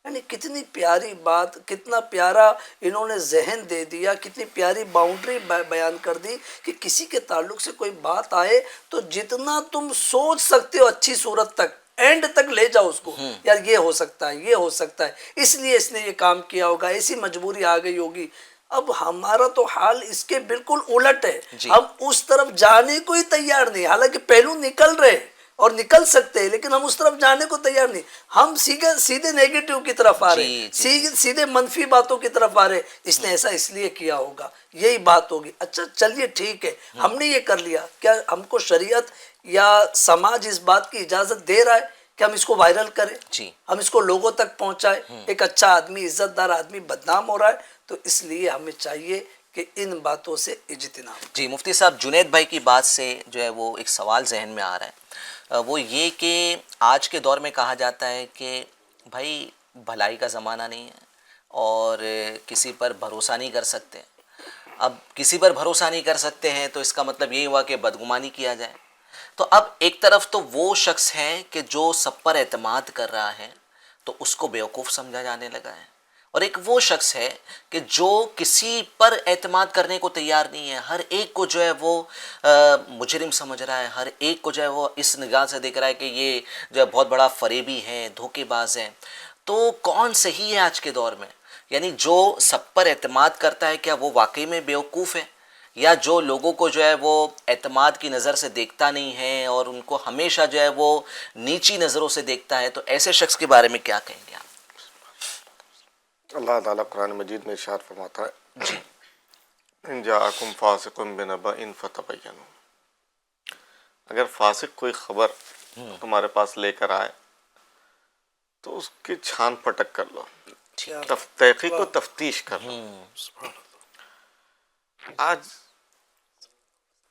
یعنی کتنی پیاری بات، کتنا پیارا انہوں نے ذہن دے دیا، کتنی پیاری باؤنڈری بیان کر دی کہ کسی کے تعلق سے کوئی بات آئے تو جتنا تم سوچ سکتے ہو اچھی صورت تک، اینڈ تک لے جاؤ اس کو. یار یہ ہو سکتا ہے، یہ ہو سکتا ہے، اس لیے اس نے یہ کام کیا ہوگا، ایسی مجبوری آ گئی ہوگی. اب ہمارا تو حال اس کے بالکل الٹ ہے. جی. ہم اس طرف جانے کو ہی تیار نہیں، حالانکہ پہلو نکل رہے اور نکل سکتے ہیں، لیکن ہم اس طرف جانے کو تیار نہیں. ہم سیدھے نیگیٹو کی طرف آ رہے، سیدھے منفی باتوں کی طرف آ رہے. اس نے ایسا اس لیے کیا ہوگا، یہی بات ہوگی. اچھا چلیے ٹھیک ہے، ہم نے یہ کر لیا، کیا ہم کو شریعت یا سماج اس بات کی اجازت دے رہا ہے کہ ہم اس کو وائرل کریں، جی. ہم اس کو لوگوں تک پہنچائیں؟ ایک اچھا آدمی، عزت دار آدمی بدنام ہو رہا ہے. تو اس لیے ہمیں چاہیے کہ ان باتوں سے اجتناب. جی مفتی صاحب، جنید بھائی کی بات سے جو ہے وہ ایک سوال ذہن میں آ رہا ہے، وہ یہ کہ آج کے دور میں کہا جاتا ہے کہ بھائی بھلائی کا زمانہ نہیں ہے اور کسی پر بھروسہ نہیں کر سکتے. اب کسی پر بھروسہ نہیں کر سکتے ہیں تو اس کا مطلب یہ ہوا کہ بدگمانی کیا جائے. تو اب ایک طرف تو وہ شخص ہے کہ جو سب پر اعتماد کر رہا ہے تو اس کو بیوقوف سمجھا جانے لگا ہے، اور ایک وہ شخص ہے کہ جو کسی پر اعتماد کرنے کو تیار نہیں ہے، ہر ایک کو جو ہے وہ مجرم سمجھ رہا ہے، ہر ایک کو جو ہے وہ اس نگاہ سے دیکھ رہا ہے کہ یہ جو ہے بہت بڑا فریبی ہے، دھوکے باز ہے. تو کون صحیح ہے آج کے دور میں؟ یعنی جو سب پر اعتماد کرتا ہے کیا وہ واقعی میں بیوقوف ہے، یا جو لوگوں کو جو ہے وہ اعتماد کی نظر سے دیکھتا نہیں ہے اور ان کو ہمیشہ جو ہے وہ نیچی نظروں سے دیکھتا ہے؟ تو ایسے شخص کے بارے میں کیا کہیں گے آپ؟ اللہ تعالیٰ قرآن مجید میں ارشاد فرماتا ہے جی ان جاءکم فاسق بنبأ فتبینوا، اگر فاسق کوئی خبر تمہارے پاس لے کر آئے تو اس کی چھان پھٹک کر لو، تحقیق و تفتیش کر لو. آج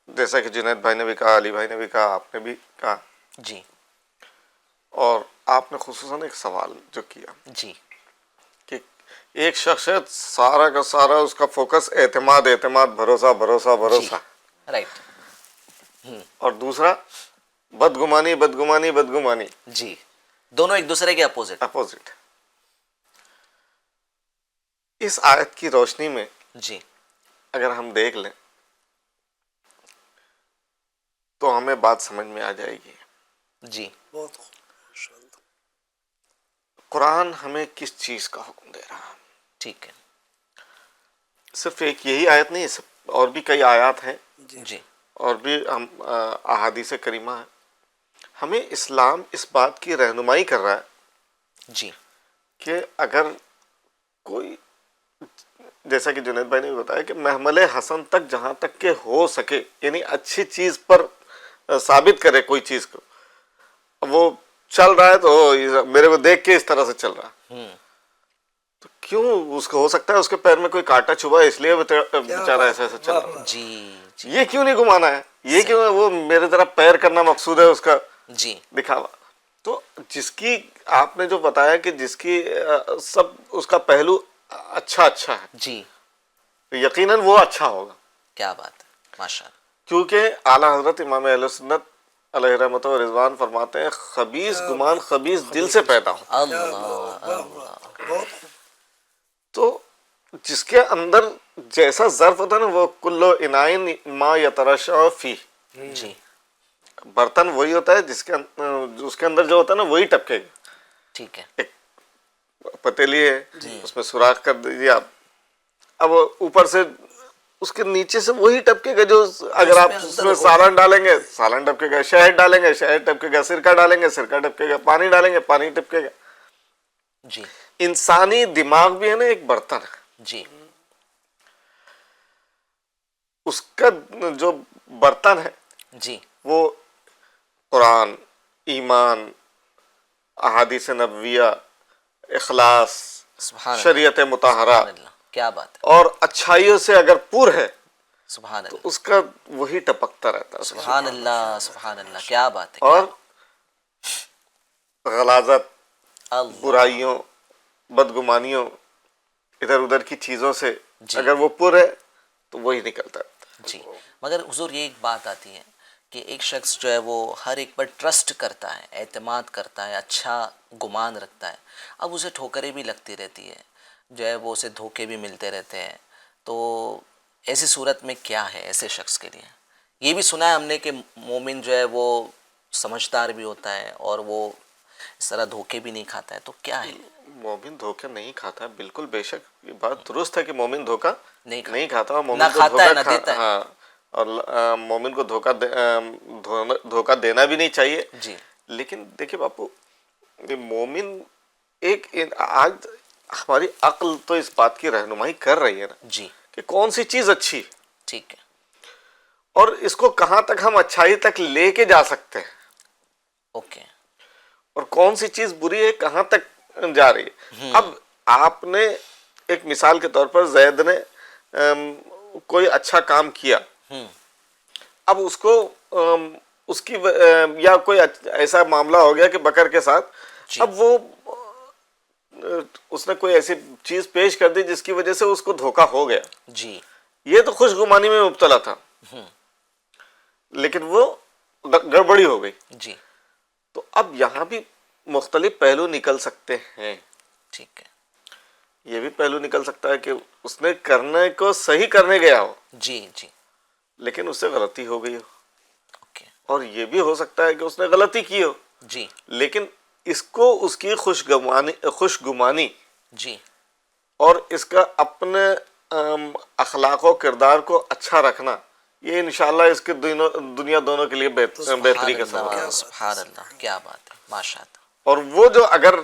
جیسا کہ جنید بھائی نے بھی کہا، علی بھائی نے بھی کہا، آپ نے بھی کہا، جی اور آپ نے خصوصاً ایک سوال جو کیا جی کہ ایک شخص ہے سارا کا سارا اس کا فوکس اعتماد اعتماد بھروسہ بھروسہ بھروسہ، رائٹ. اور دوسرا بدگمانی بدگمانی بدگمانی، جی دونوں ایک دوسرے کے اپوزٹ. اپوزٹ. اس آیت کی روشنی میں جی اگر ہم دیکھ لیں تو ہمیں بات سمجھ میں آ جائے گی. جی بہت قرآن ہمیں کس چیز کا حکم دے رہا ہے؟ ٹھیک ہے. صرف ایک یہی آیت نہیں، اور بھی کئی آیات ہیں، جی اور بھی ہم احادیث کریمہ ہیں. ہمیں اسلام اس بات کی رہنمائی کر رہا ہے جی کہ اگر کوئی، جیسا کہ جنید بھائی نے بھی بتایا کہ محمل حسن تک جہاں تک کہ ہو سکے، یعنی اچھی چیز پر ثابت کرے کوئی چیز کو. وہ چل رہا ہے تو میرے کو دیکھ کے اس طرح سے چل رہا ہے، تو کیوں اس کو ہو سکتا ہے اس کے پیر میں کوئی کانٹا چھپا ہے اس لیے وہ بیچارہ ایسا ایسا چل رہا ہے. جی یہ کیوں نہیں گھمانا ہے؟ یہ کیوں وہ میرے طرف پیر کرنا مقصود ہے اس کا جی دکھاوا؟ تو جس کی آپ نے جو بتایا کہ جس کی سب اس کا پہلو اچھا اچھا ہے، جی یقیناً وہ اچھا ہوگا، کیا بات ہے، ماشاء اللہ. کیونکہ اعلیٰ حضرت امام اہل سنت علیہ رحمۃ و رضوان فرماتے ہیں خبیث گمان خبیث دل سے پیدا ہو. اللہ تو جس کے اندر جیسا ظرف ہوتا ہے نا، وہ کلو انائن ما یترشح فی، جی برتن وہی ہوتا ہے اس کے اندر جو ہوتا ہے نا وہی ٹپکے گا. ٹھیک ہے. ایک پتیلی ہے، اس میں سوراخ کر دیجیے آپ، اب اوپر سے اس کے نیچے سے وہی ٹپکے گا جو اگر آپ اس میں سالن ڈالیں گے سالن ٹپکے گا، شہد ڈالیں گے شہد ٹپکے گا، سرکہ ڈالیں گے سرکہ ٹپکے گا، پانی ڈالیں گے پانی ٹپکے گا. جی انسانی دماغ بھی ہے نا ایک برتن ہے، جی اس کا جو برتن ہے جی وہ قرآن، ایمان، احادیث نبویہ، اخلاص، سبحان اللہ شریعت مطہرہ، سبحان اللہ، کیا بات ہے، اور اچھائیوں سے اگر پر ہے سبحان تو اللہ اس کا وہی ٹپکتا رہتا ہے. سبحان اللہ سبحان اللہ، کیا بات ہے. اور غلاظت، اللہ برائیوں، بدگمانیوں، ادھر ادھر کی چیزوں سے جی. اگر وہ پر ہے تو وہی نکلتا ہے. جی مگر حضور یہ ایک بات آتی ہے کہ ایک شخص جو ہے وہ ہر ایک پر ٹرسٹ کرتا ہے، اعتماد کرتا ہے، اچھا گمان رکھتا ہے، اب اسے ٹھوکریں بھی لگتی رہتی ہے، جو ہے وہ اسے دھوکے بھی ملتے رہتے ہیں. تو ایسی صورت میں کیا ہے ایسے شخص کے لیے؟ یہ بھی سنا ہے ہم نے کہ مومن جو ہے وہ سمجھدار بھی ہوتا ہے اور وہ اس طرح دھوکے بھی نہیں کھاتا ہے. تو کیا ہے؟ مومن دھوکہ نہیں کھاتا، بالکل بے شک یہ بات درست ہے کہ مومن دھوکہ نہیں کھاتا، اور نہ مومن کو کھاتا ہے نہ دھوکہ دیتا ہے. ہاں، اور مومن کو دھوکہ دینا بھی نہیں چاہیے. جی لیکن دیکھیں باپو، یہ مومن ایک آج ہماری عقل تو اس بات کی رہنمائی کر رہی ہے نا جی کہ کون سی چیز اچھی، ٹھیک ہے. اور اس کو کہاں تک ہم اچھائی تک لے کے جا سکتے ہیں، اوکے. اور کون سی چیز بری ہے کہاں تک جا رہی ہے. اب آپ نے ایک مثال کے طور پر زید نے کوئی اچھا کام کیا، اب اس کو اس کی یا کوئی ایسا معاملہ ہو گیا کہ بکر کے ساتھ، جی. اب وہ اس نے کوئی ایسی چیز پیش کر دی جس کی وجہ سے اس کو دھوکا ہو گیا. جی یہ تو خوش گمانی میں مبتلا تھا لیکن وہ گڑبڑی ہو گئی. جی تو اب یہاں بھی مختلف پہلو نکل سکتے ہیں. ٹھیک ہے. یہ بھی پہلو نکل سکتا ہے کہ اس نے کرنے کو صحیح کرنے گیا ہو جی جی لیکن اس سے غلطی ہو گئی ہو. اوکے. اور یہ بھی ہو سکتا ہے کہ اس نے غلطی کی ہو جی لیکن اس کو اس کی خوش گمانی جی اور اس کا اپنے اخلاق و کردار کو اچھا رکھنا یہ انشاءاللہ اس کے دنیا دونوں کے لیے بہتری کا سبب ہے. سبحان اللہ، کیا بات ہے، ماشاء اللہ. اور وہ جو اگر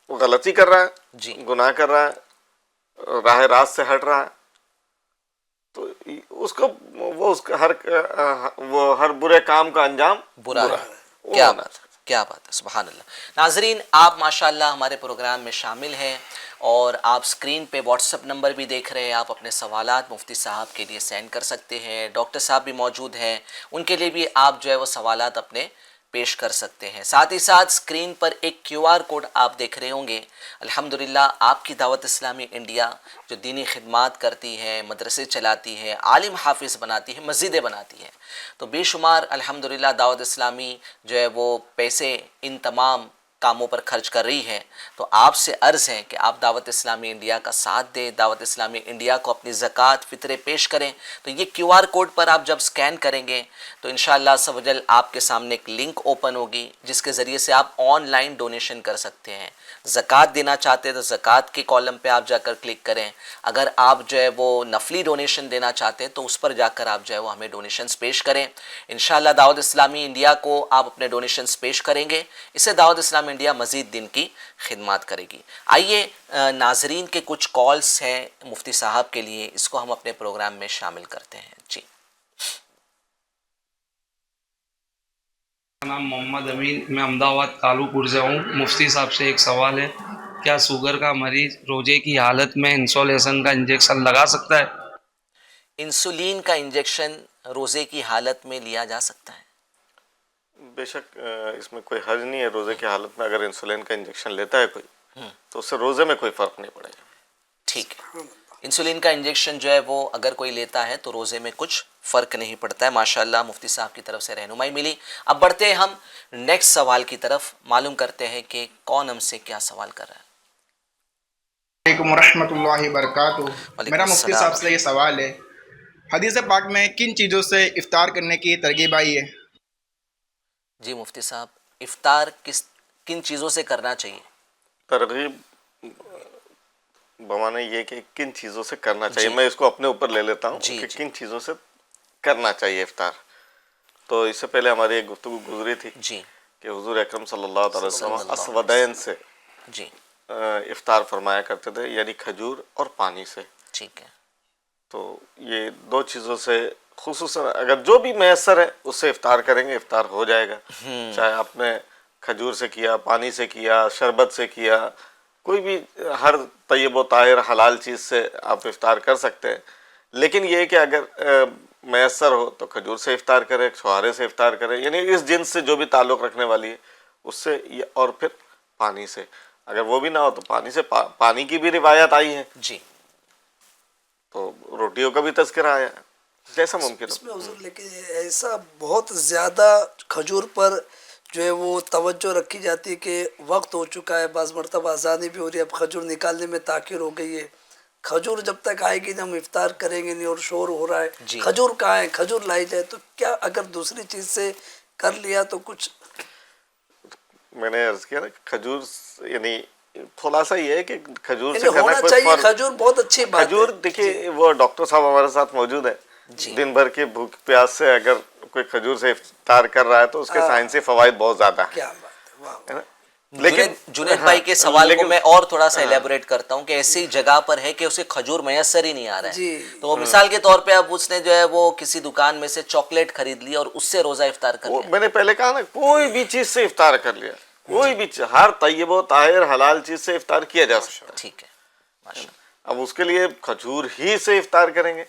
غلطی کر رہا ہے جی گناہ کر رہا ہے راہ راست سے ہٹ رہا ہے تو اس کو وہ ہر برے کام کا انجام برا ہے. کیا بات ہے، کیا بات ہے، سبحان اللہ. ناظرین، آپ ماشاءاللہ ہمارے پروگرام میں شامل ہیں اور آپ سکرین پہ واٹس اپ نمبر بھی دیکھ رہے ہیں. آپ اپنے سوالات مفتی صاحب کے لیے سینڈ کر سکتے ہیں. ڈاکٹر صاحب بھی موجود ہیں، ان کے لیے بھی آپ جو ہے وہ سوالات اپنے پیش کر سکتے ہیں. ساتھ ہی ساتھ سکرین پر ایک کیو آر کوڈ آپ دیکھ رہے ہوں گے. الحمدللہ آپ کی دعوت اسلامی انڈیا جو دینی خدمات کرتی ہے، مدرسے چلاتی ہے، عالم حافظ بناتی ہے، مسجدیں بناتی ہے، تو بے شمار الحمدللہ دعوت اسلامی جو ہے وہ پیسے ان تمام کاموں پر خرچ کر رہی ہے. تو آپ سے عرض ہے کہ آپ دعوت اسلامی انڈیا کا ساتھ دیں، دعوت اسلامی انڈیا کو اپنی زکوٰۃ فطرے پیش کریں. تو یہ کیو آر کوڈ پر آپ جب سکین کریں گے تو انشاءاللہ عز و جل آپ کے سامنے ایک لنک اوپن ہوگی جس کے ذریعے سے آپ آن لائن ڈونیشن کر سکتے ہیں. زکوٰۃ دینا چاہتے ہیں تو زکوٰۃ کے کالم پہ آپ جا کر کلک کریں. اگر آپ جو ہے وہ نفلی ڈونیشن دینا چاہتے ہیں تو اس پر جا کر آپ جو ہے وہ ہمیں ڈونیشنز پیش کریں. انشاءاللہ دعوت اسلامی انڈیا کو آپ اپنے ڈونیشنز پیش کریں گے، اس سے دعوت اسلامی انڈیا مزید دن کی خدمات کرے گی. آئیے ناظرین کے کچھ کالز ہیں مفتی صاحب کے لیے، اس کو ہم اپنے پروگرام میں شامل کرتے ہیں. جی میرا نام محمد امین، میں احمدآباد کالو پور سے ہوں. مفتی صاحب سے ایک سوال ہے، کیا شوگر کا مریض روزے کی حالت میں انسولیشن کا انجیکشن لگا سکتا ہے؟ انسولین کا انجیکشن روزے کی حالت میں لیا جا سکتا ہے. بے شک اس میں کوئی حرج نہیں ہے. روزے کی حالت میں اگر انسولین کا انجیکشن لیتا ہے کوئی تو اس سے روزے میں کوئی فرق نہیں پڑے گا. ٹھیک ہے. انسولین کا انجیکشن جو ہے وہ اگر کوئی لیتا ہے تو روزے میں کچھ فرق نہیں پڑتا ہے. ماشاءاللہ مفتی صاحب کی طرف سے رہنمائی ملی. اب بڑھتے ہیں ہم نیکسٹ سوال کی طرف، معلوم کرتے ہیں کہ کون ہم سے کیا سوال کر رہا ہے. علیکم ورحمۃ اللہ وبرکاتہ. وعلیکم میرا مفتی السلام. صاحب سے یہ سوال ہے، حدیث پاک میں کن چیزوں سے افطار کرنے کی ترغیب آئی ہے؟ جی مفتی صاحب، افطار کن چیزوں سے کرنا چاہیے؟ ترغیب بمانے یہ کہ کن چیزوں سے کرنا چاہیے، جی. میں اس کو اپنے اوپر لے لیتا ہوں جی کہ جی کن چیزوں سے کرنا چاہیے افطار. تو اس سے پہلے ہماری ایک گفتگو گزری تھی جی کہ حضور اکرم صلی اللہ تعالی صلی اللہ وسلم علیہ اسودین سے جی. افطار فرمایا کرتے تھے، یعنی کھجور اور پانی سے. ٹھیک ہے. تو یہ دو چیزوں سے خصوصاً اگر جو بھی میسر ہے اس سے افطار کریں گے افطار ہو جائے گا. چاہے آپ نے کھجور سے کیا، پانی سے کیا، شربت سے کیا، کوئی بھی ہر طیب و طاہر حلال چیز سے آپ افطار کر سکتے ہیں. لیکن یہ کہ اگر میسر ہو تو کھجور سے افطار کرے، چھوارے سے افطار کرے، یعنی اس جنس سے جو بھی تعلق رکھنے والی ہے اس سے، اور پھر پانی سے. اگر وہ بھی نہ ہو تو پانی سے، پانی کی بھی روایت آئی ہے، جی تو روٹیوں کا بھی تذکرہ آیا ہے، جیسا ممکن اس ہو. میں حضور لیکن ایسا بہت زیادہ کھجور پر جو ہے وہ توجہ رکھی جاتی ہے کہ وقت ہو چکا ہے، بعض مرتبہ اذانیں بھی ہو رہی ہے، اب کھجور نکالنے میں تاخیر ہو گئی ہے، کھجور جب تک آئے گی ہم افطار کریں گے نہیں، اور شور ہو رہا ہے جی. کھجور کہاں ہے، کھجور لائی جائے. تو کیا اگر دوسری چیز سے کر لیا تو کچھ؟ میں نے عرض کیا نا کھجور یعنی خلاصہ یہ ہے کہ کھجور سے یعنی کرنا ہونا کوئی چاہیے فرق. کھجور بہت اچھی بات ہے. کھجور دیکھیے وہ ڈاکٹر صاحب ہمارے ساتھ موجود ہیں، جی. دن بھر کی بھوک پیاس سے اگر کوئی کھجور سے افطار کر رہا ہے تو اس کے سائنسی فوائد بہت زیادہ ہیں. کیا بات ہے، واہ ہے نا؟ لیکن جنید ہاں، بھائی کے سوال کو لیکن میں اور تھوڑا سا ایلیبوریٹ کرتا ہوں کہ ایسی جگہ پر ہے کہ اسے کھجور میسر ہی نہیں آ رہا ہے. جی. تو مثال کے طور پہ اب اس نے جو ہے وہ کسی دکان میں سے چاکلیٹ خرید لی اور اس سے روزہ افطار کر وہ لیا. میں نے پہلے کہا نا کوئی بھی چیز سے افطار کر لیا، کوئی بھی چیز، ہر طیب و طاہر حلال چیز سے افطار کیا جا سکتا ہے. ٹھیک ہے، ماشاءاللہ. اب اس کے لیے کھجور ہی سے افطار کریں گے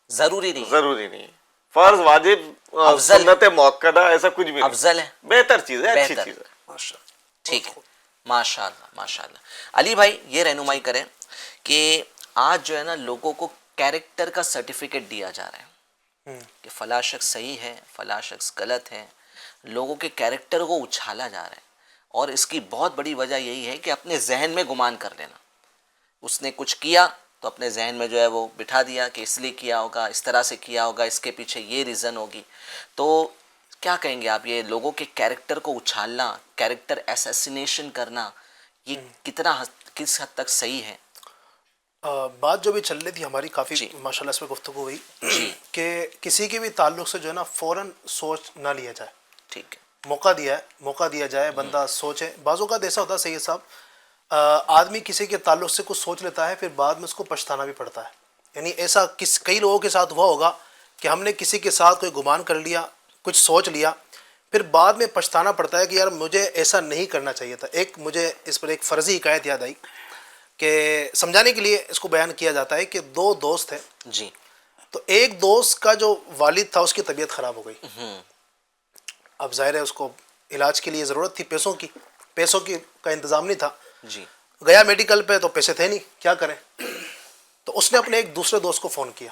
ضروری نہیں ہے. ضروری نہیں ہے. فرض، واجب، افضل سنت موقدہ ایسا کچھ بھی نہیں. افضل ہے، بہتر چیز ہے، اچھی بہتر. چیز ہے. ماشاء اللہ. ٹھیک ہے، ماشاء اللہ ماشاء اللہ. علی بھائی یہ رہنمائی کریں کہ آج جو ہے نا لوگوں کو کیریکٹر کا سرٹیفکیٹ دیا جا رہا ہے کہ فلاں شخص صحیح ہے فلاں شخص غلط ہے. لوگوں کے کیریکٹر کو اچھالا جا رہا ہے اور اس کی بہت بڑی وجہ یہی ہے کہ اپنے ذہن میں گمان کر لینا. اس نے کچھ کیا تو اپنے ذہن میں جو ہے وہ بٹھا دیا کہ اس لیے کیا ہوگا, اس طرح سے کیا ہوگا, اس کے پیچھے یہ ریزن ہوگی. تو کیا کہیں گے آپ, یہ لوگوں کے کیریکٹر کو اچھالنا, کیریکٹر ایسیسینیشن کرنا, یہ کس حد تک صحیح ہے؟ بات جو بھی چل رہی تھی ہماری کافی ماشاءاللہ اس میں گفتگو ہوئی کہ کسی کے بھی تعلق سے جو ہے نا فوراً سوچ نہ لیا جائے. ٹھیک ہے, موقع دیا جائے, بندہ سوچے. بعض اوقات ایسا ہوتا ہے سید صاحب, آدمی کسی کے تعلق سے کچھ سوچ لیتا ہے, پھر بعد میں اس کو پچھتانا بھی پڑتا ہے. یعنی ایسا کئی لوگوں کے ساتھ ہوا ہوگا کہ ہم نے کسی کے ساتھ کوئی گمان کر لیا, کچھ سوچ لیا, پھر بعد میں پچھتانا پڑتا ہے کہ یار مجھے ایسا نہیں کرنا چاہیے تھا. مجھے اس پر ایک فرضی حکایت یاد آئی کہ سمجھانے کے لیے اس کو بیان کیا جاتا ہے کہ دو دوست ہیں. جی. تو ایک دوست کا جو والد تھا اس کی طبیعت خراب ہو گئی. اب ظاہر ہے اس کو علاج کے لیے ضرورت تھی پیسوں کی کا انتظام نہیں تھا. جی. گیا میڈیکل پہ تو پیسے تھے نہیں, کیا کریں. تو اس نے اپنے ایک دوسرے دوست کو فون کیا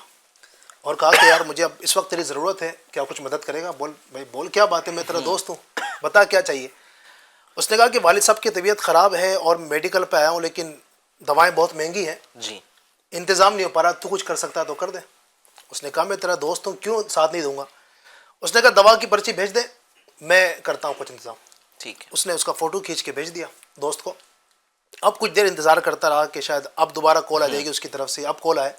اور کہا کہ یار مجھے اب اس وقت تیری ضرورت ہے, کیا کچھ مدد کرے گا؟ بول بھائی بول, کیا بات ہے, میں تیرا دوست ہوں, بتا کیا چاہیے. اس نے کہا کہ والد صاحب کی طبیعت خراب ہے اور میڈیکل پہ آیا ہوں, لیکن دوائیں بہت مہنگی ہیں, جی, انتظام نہیں ہو پا رہا, تو کچھ کر سکتا ہے تو کر دے. اس نے کہا میں تیرا دوست ہوں, کیوں ساتھ نہیں دوں گا. اس نے کہا دوا کی پرچی بھیج دے, میں کرتا ہوں کچھ انتظام. ٹھیک ہے. اس نے اس کا فوٹو کھینچ کے بھیج دیا دوست کو. اب کچھ دیر انتظار کرتا رہا کہ شاید اب دوبارہ کال آ جائے گی اس کی طرف سے. اب کال آئے,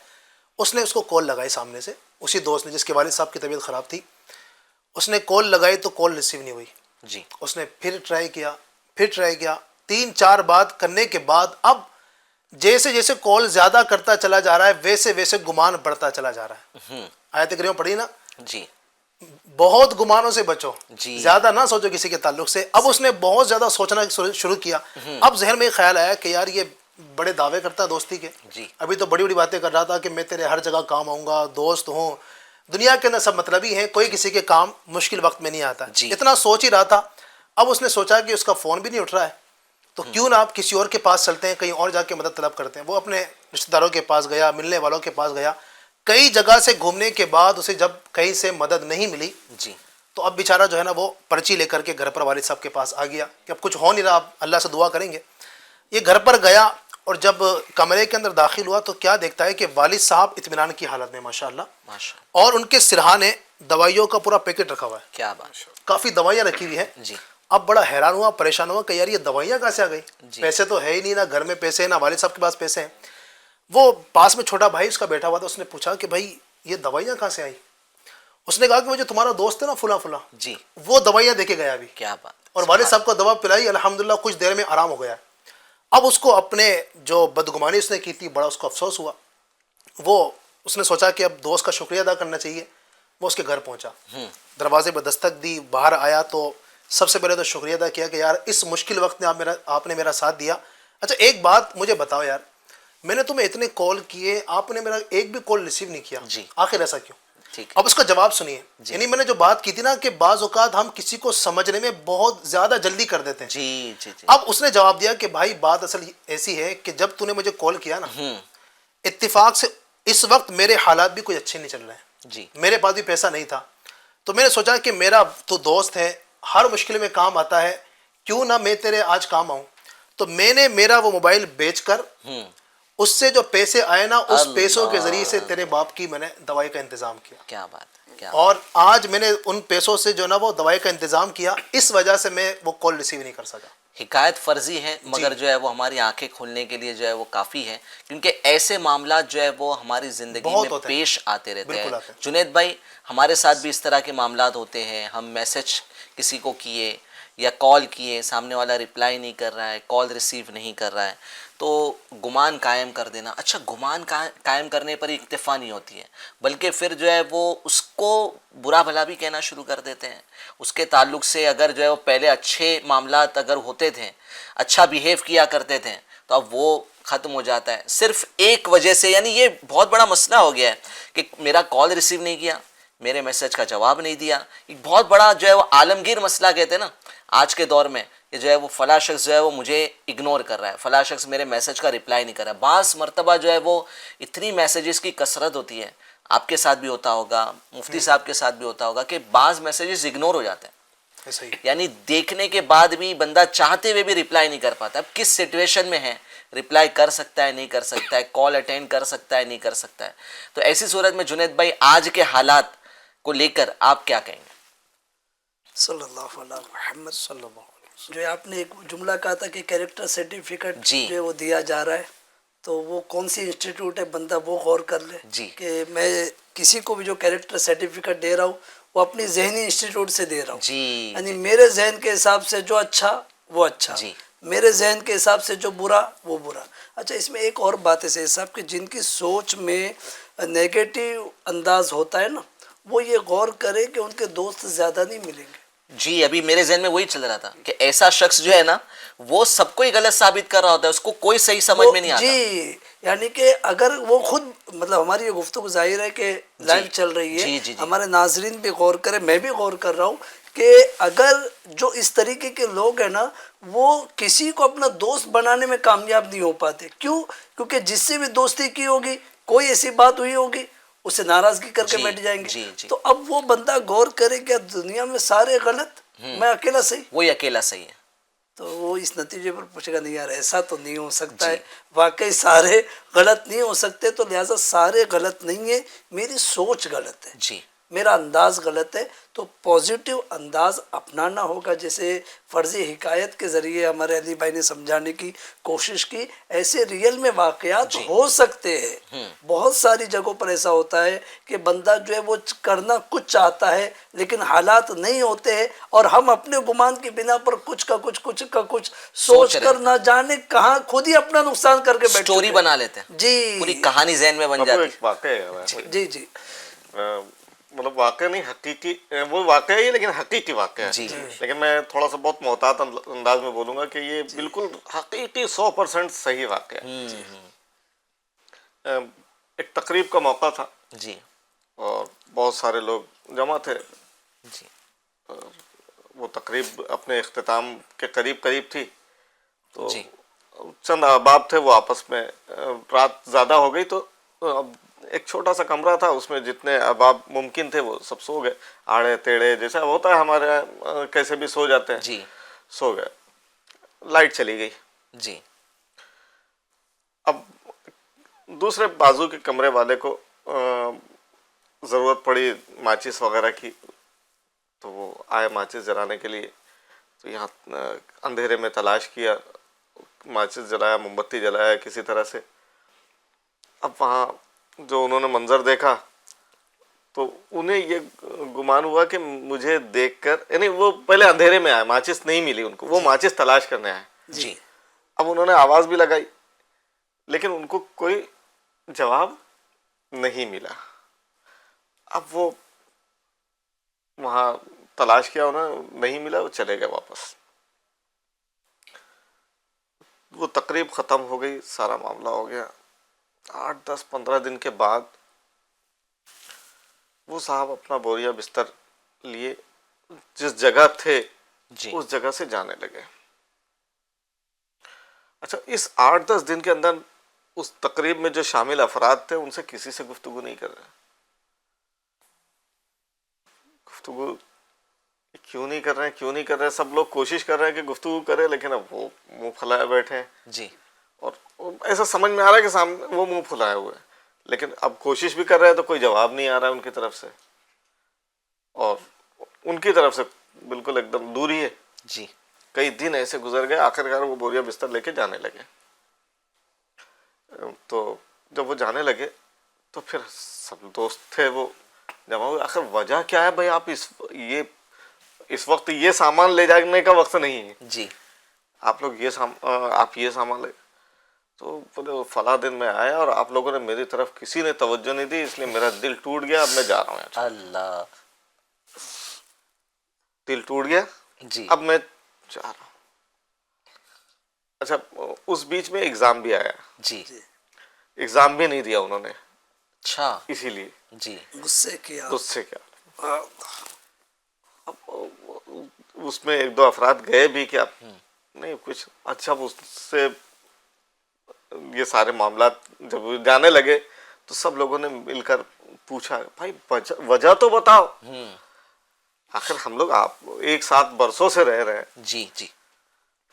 اس نے اس کو کال لگائی سامنے سے, اسی دوست نے جس کے والد صاحب کی طبیعت خراب تھی. اس نے کال لگائی تو کال ریسیو نہیں ہوئی. جی. اس نے پھر ٹرائی کیا 3-4 بات کرنے کے بعد اب جیسے جیسے کال زیادہ کرتا چلا جا رہا ہے ویسے ویسے گمان بڑھتا چلا جا رہا ہے. آیت کریمہ پڑھی نا, جی, بہت گمانوں سے بچو, جی, زیادہ نہ سوچو کسی کے تعلق سے. اب اس نے بہت زیادہ سوچنا شروع کیا. اب ذہن میں ایک خیال آیا کہ یار یہ بڑے دعوے کرتا ہے دوستی کے, جی, ابھی تو بڑی بڑی باتیں کر رہا تھا کہ میں تیرے ہر جگہ کام آؤں گا, دوست ہوں, دنیا کے اندر سب مطلبی ہیں, کوئی کسی کے کام مشکل وقت میں نہیں آتا. جی. اتنا سوچ ہی رہا تھا. اب اس نے سوچا کہ اس کا فون بھی نہیں اٹھ رہا ہے, تو کیوں نہ آپ کسی اور کے پاس چلتے ہیں, کہیں اور جا کے مدد طلب کرتے ہیں. وہ اپنے رشتہ داروں کے پاس گیا, ملنے والوں کے پاس گیا. کئی جگہ سے گھومنے کے بعد اسے جب کہیں سے مدد نہیں ملی, جی, تو اب بیچارہ جو ہے نا وہ پرچی لے کر کے گھر پر والد صاحب کے پاس آ گیا کہ اب کچھ ہو نہیں رہا, اب اللہ سے دعا کریں گے. یہ گھر پر گیا اور جب کمرے کے اندر داخل ہوا تو کیا دیکھتا ہے کہ والد صاحب اطمینان کی حالت میں ماشاءاللہ, اور ان کے سرہانے دوائیوں کا پورا پیکٹ رکھا ہوا ہے. کیا بات, کافی دوائیاں رکھی ہوئی ہیں. جی. اب بڑا حیران ہوا, پریشان ہوا کہ یار یہ دوائیاں کہاں سے آ گئی, پیسے تو ہے ہی نہیں, نہ گھر میں پیسے ہیں, نہ والد صاحب کے پاس پیسے ہیں. وہ پاس میں چھوٹا بھائی اس کا بیٹھا ہوا تھا, اس نے پوچھا کہ بھائی یہ دوائیاں کہاں سے آئی. اس نے کہا کہ وہ جو تمہارا دوست ہے نا فلاں فلاں, جی, وہ دوائیاں دے کے گیا ابھی. کیا بات. اور والد صاحب کو دوا پلائی, الحمدللہ کچھ دیر میں آرام ہو گیا. اب اس کو اپنے جو بدگمانی اس نے کی تھی بڑا اس کو افسوس ہوا. وہ اس نے سوچا کہ اب دوست کا شکریہ ادا کرنا چاہیے. وہ اس کے گھر پہنچا, دروازے پہ دستک دی, باہر آیا تو سب سے پہلے تو شکریہ ادا کیا کہ یار اس مشکل وقت میں آپ نے میرا ساتھ دیا. اچھا ایک بات مجھے بتاؤ یار, میں نے تمہیں اتنے کال کیے, آپ نے میرا ایک بھی کال ریسیو نہیں کیا, جی, آخر ایسا کیوں؟ ٹھیک. اب اس کا جواب سنیے. یعنی میں نے جو بات کی تھی نا کہ بعض اوقات ہم کسی کو سمجھنے میں بہت زیادہ جلدی کر دیتے ہیں. جی, جی, جی. اب اس نے جواب دیا کہ بھائی بات اصل ایسی ہے کہ جب تو نے مجھے کال کیا نا, اتفاق سے اس وقت میرے حالات بھی کوئی اچھے نہیں چل رہے ہیں. جی. میرے پاس بھی پیسہ نہیں تھا, تو میں نے سوچا کہ میرا تو دوست ہے, ہر مشکل میں کام آتا ہے, کیوں نہ میں تیرے آج کام آؤں. تو میں نے میرا وہ موبائل بیچ کر اس سے جو پیسے آئے نا, اس پیسوں کے ذریعے سے تیرے باپ کی میں نے دوائی کا انتظام کیا. کیا بات ہے, کیا. اور آج میں نے ان پیسوں سے جو نا وہ دوائی کا انتظام کیا, اس وجہ سے میں وہ کال ریسیو نہیں کر سکا. حکایت فرضی ہے مگر جو ہے وہ ہماری آنکھیں کھلنے کے لیے جو ہے وہ کافی ہے, کیونکہ ایسے معاملات جو ہے وہ ہماری زندگی میں پیش آتے رہتے ہیں. جنید بھائی ہمارے ساتھ بھی اس طرح کے معاملات ہوتے ہیں. ہم میسج کسی کو کیے یا کال کیے, سامنے والا رپلائی نہیں کر رہا ہے, کال ریسیو نہیں کر رہا ہے, تو گمان قائم کر دینا. اچھا گمان قائم کرنے پر ہی اکتفا نہیں ہوتی ہے, بلکہ پھر جو ہے وہ اس کو برا بھلا بھی کہنا شروع کر دیتے ہیں. اس کے تعلق سے اگر جو ہے وہ پہلے اچھے معاملات اگر ہوتے تھے, اچھا بیہیو کیا کرتے تھے, تو اب وہ ختم ہو جاتا ہے صرف ایک وجہ سے. یعنی یہ بہت بڑا مسئلہ ہو گیا ہے کہ میرا کال ریسیو نہیں کیا, میرے میسج کا جواب نہیں دیا. ایک بہت بڑا جو ہے وہ عالمگیر مسئلہ کہتے ہیں نا آج کے دور میں, یہ جو ہے وہ فلاں شخص جو ہے وہ مجھے اگنور کر رہا ہے، فلاں شخص میرے میسج کا رپلائی نہیں کر رہا ہے. بعض مرتبہ جو ہے وہ اتنی میسیجز کی کثرت ہوتی ہے، آپ کے ساتھ بھی ہوتا ہوگا، مفتی صاحب کے ساتھ بھی ہوتا ہوگا، کہ بعض میسیجز اگنور ہو جاتے ہیں. ایسا ہی یعنی دیکھنے کے بعد بھی بندہ چاہتے ہوئے بھی رپلائی نہیں کر پاتا. اب کس سچویشن میں ہے، رپلائی کر سکتا ہے نہیں کر سکتا ہے، کال اٹینڈ کر سکتا ہے نہیں کر سکتا ہے. تو ایسی صورت میں جنید بھائی آج کے حالات کو لے کر آپ کیا کہیں گے؟ صلی اللہ علیہ محمد. صلی اللہ علیہ وسلم. جو آپ نے ایک جملہ کہا تھا کہ کیریکٹر سرٹیفکیٹ جی. جو ہے وہ دیا جا رہا ہے، تو وہ کون سی انسٹیٹیوٹ ہے، بندہ وہ غور کر لے جی. کہ میں کسی کو بھی جو کیریکٹر سرٹیفکیٹ دے رہا ہوں وہ اپنی ذہنی انسٹیٹیوٹ سے دے رہا ہوں. جی. یعنی میرے ذہن کے حساب سے جو اچھا وہ اچھا، جی. میرے ذہن کے حساب سے جو برا وہ برا. اچھا، اس میں ایک اور بات ہے سید صاحب کہ جن کی سوچ میں نیگیٹو انداز ہوتا ہے نا، وہ یہ غور کرے کہ ان کے دوست زیادہ نہیں ملیں گے. جی ابھی میرے ذہن میں وہی چل رہا تھا کہ ایسا شخص جو ہے نا وہ سب کو ہی غلط ثابت کر رہا ہوتا ہے، اس کو کوئی صحیح سمجھ میں نہیں آتا. جی، یعنی کہ اگر وہ خود مطلب ہماری یہ گفتگو ظاہر ہے کہ لائیو چل رہی ہے، جی جی جی. ہمارے ناظرین بھی غور کریں، میں بھی غور کر رہا ہوں کہ اگر جو اس طریقے کے لوگ ہیں نا وہ کسی کو اپنا دوست بنانے میں کامیاب نہیں ہو پاتے. کیوں؟ کیونکہ جس سے بھی دوستی کی ہوگی کوئی ایسی بات ہوئی ہوگی اسے ناراضگی کر کے جی بیٹھ جائیں گے. جی جی. تو اب وہ بندہ غور کرے کہ دنیا میں سارے غلط، میں اکیلا صحیح. وہی اکیلا صحیح ہے. تو وہ اس نتیجے پر پوچھے گا نہیں یار ایسا تو نہیں ہو سکتا ہے، جی. واقعی سارے غلط نہیں ہو سکتے، تو لہٰذا سارے غلط نہیں ہیں، میری سوچ غلط ہے، جی. میرا انداز غلط ہے. تو پازیٹیو انداز اپنانا ہوگا، جیسے فرضی حکایت کے ذریعے ہمارے علی بھائی نے سمجھانے کی کوشش کی. ایسے ریئل میں واقعات ہو سکتے ہیں، بہت ساری جگہوں پر ایسا ہوتا ہے کہ بندہ جو ہے وہ کرنا کچھ چاہتا ہے لیکن حالات نہیں ہوتے ہیں، اور ہم اپنے گمان کی بنا پر کچھ کا کچھ سوچ کر نہ جانے کہاں خود ہی اپنا نقصان کر کے بیٹھ سٹوری بنا لیتے ہیں، جی پوری کہانی ذہن میں بن اب وہ جاتی ایک ہے. واقعہ ہے جی جی مطلب واقعہ نہیں حقیقی، وہ واقعہ ہی لیکن حقیقی واقعہ ہے. جی. لیکن میں تھوڑا سا بہت محتاط انداز میں بولوں گا کہ یہ بالکل حقیقی 100% صحیح واقعہ ہے. ایک تقریب کا موقع تھا جی اور بہت سارے لوگ جمع تھے. جی وہ تقریب اپنے اختتام کے قریب تھی، تو جی. چند احباب تھے وہ آپس میں، رات زیادہ ہو گئی تو اب ایک چھوٹا سا کمرہ تھا، اس میں جتنے احباب ممکن تھے وہ سب سو گئے، آڑے ٹیڑے جیسا ہوتا ہے ہمارے کیسے بھی سو جاتے ہیں. جی سو گئے. لائٹ چلی گئی. جی اب دوسرے بازو کے کمرے والے کو ضرورت پڑی ماچس وغیرہ کی، تو وہ آئے ماچس جلانے کے لیے. تو یہاں اندھیرے میں تلاش کیا، ماچس جلایا، موم بتی جلایا کسی طرح سے. اب وہاں جو انہوں نے منظر دیکھا تو انہیں یہ گمان ہوا کہ مجھے دیکھ کر، یعنی وہ پہلے اندھیرے میں آئے، ماچس نہیں ملی ان کو، وہ ماچس تلاش کرنے آئے. جی اب انہوں نے آواز بھی لگائی لیکن ان کو کوئی جواب نہیں ملا. اب وہ وہاں تلاش کیا، انہیں نہیں ملا، وہ چلے گئے واپس. وہ تقریب ختم ہو گئی، سارا معاملہ ہو گیا. 8-10-15 دن کے بعد وہ صاحب اپنا بوریا بستر لیے جس جگہ تھے جی اس جگہ سے جانے لگے. اچھا، اس 8-10 دن کے اندر اس تقریب میں جو شامل افراد تھے ان سے کسی سے گفتگو نہیں کر رہے. گفتگو کیوں نہیں کر رہے؟ سب لوگ کوشش کر رہے ہیں کہ گفتگو کرے، لیکن اب وہ منہ پھلائے بیٹھے ہیں. جی اور ایسا سمجھ میں آ رہا ہے کہ سامنے وہ منہ پھلائے ہوئے ہیں، لیکن اب کوشش بھی کر رہے ہیں تو کوئی جواب نہیں آ رہا ہے ان کی طرف سے، اور ان کی طرف سے بالکل ایک دم دور ہی ہے. جی کئی دن ایسے گزر گئے، آخرکار وہ بوریا بستر لے کے جانے لگے. تو جب وہ جانے لگے تو پھر سب دوست تھے وہ جمع ہوئے. آخر وجہ کیا ہے بھائی؟ آپ اس وقت یہ سامان لے جانے کا وقت نہیں ہے، جی آپ لوگ آپ یہ سامان لے. تو بولے فلاں دن میں آیا اور آپ لوگوں نے میری طرف کسی نے توجہ نہیں دی، اس لیے میرا دل ٹوٹ گیا، اب میں جا رہا ہوں یہاں سے. اللہ. دل ٹوٹ گیا، جی اب میں جا رہا ہوں. اچھا، اس بیچ میں ایگزام بھی آیا، جی ایگزام بھی نہیں دیا انہوں نے، اچھا. اسی لیے جی غصے کیا. اس سے کیا. اب اس میں 1-2 افراد گئے بھی کہ اب نہیں کچھ اچھا اس سے یہ سارے معاملات جب جانے لگے تو سب لوگوں نے مل کر پوچھا بھائی وجہ تو بتاؤ. آخر ہم لوگ آپ ایک ساتھ برسوں سے رہ رہے ہیں. جی جی.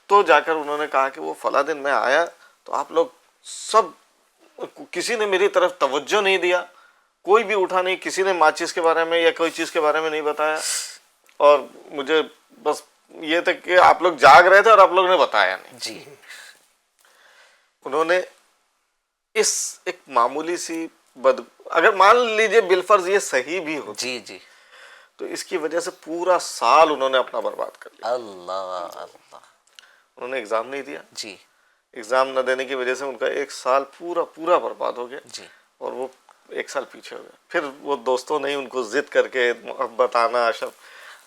تو جا کر انہوں نے کہا کہ وہ فلاں دن میں آیا تو آپ لوگ سب, کسی نے میری طرف توجہ نہیں دیا, کوئی بھی اٹھا نہیں, کسی نے ماچس کے بارے میں یا کوئی چیز کے بارے میں نہیں بتایا, اور مجھے بس یہ تھا کہ آپ لوگ جاگ رہے تھے اور آپ لوگ نے بتایا نہیں. جی. انہوں نے اس ایک معمولی سی اگر مان لیجئے بالفرض یہ صحیح بھی ہو جی جی تو اس کی وجہ سے پورا سال انہوں نے اپنا برباد کر لیا. اللہ اللہ. انہوں نے ایگزام نہیں دیا. جی ایگزام نہ دینے کی وجہ سے ان کا ایک سال پورا برباد ہو گیا. جی. اور وہ ایک سال پیچھے ہو گئے. پھر وہ دوستوں نے ان کو ضد کر کے بتانا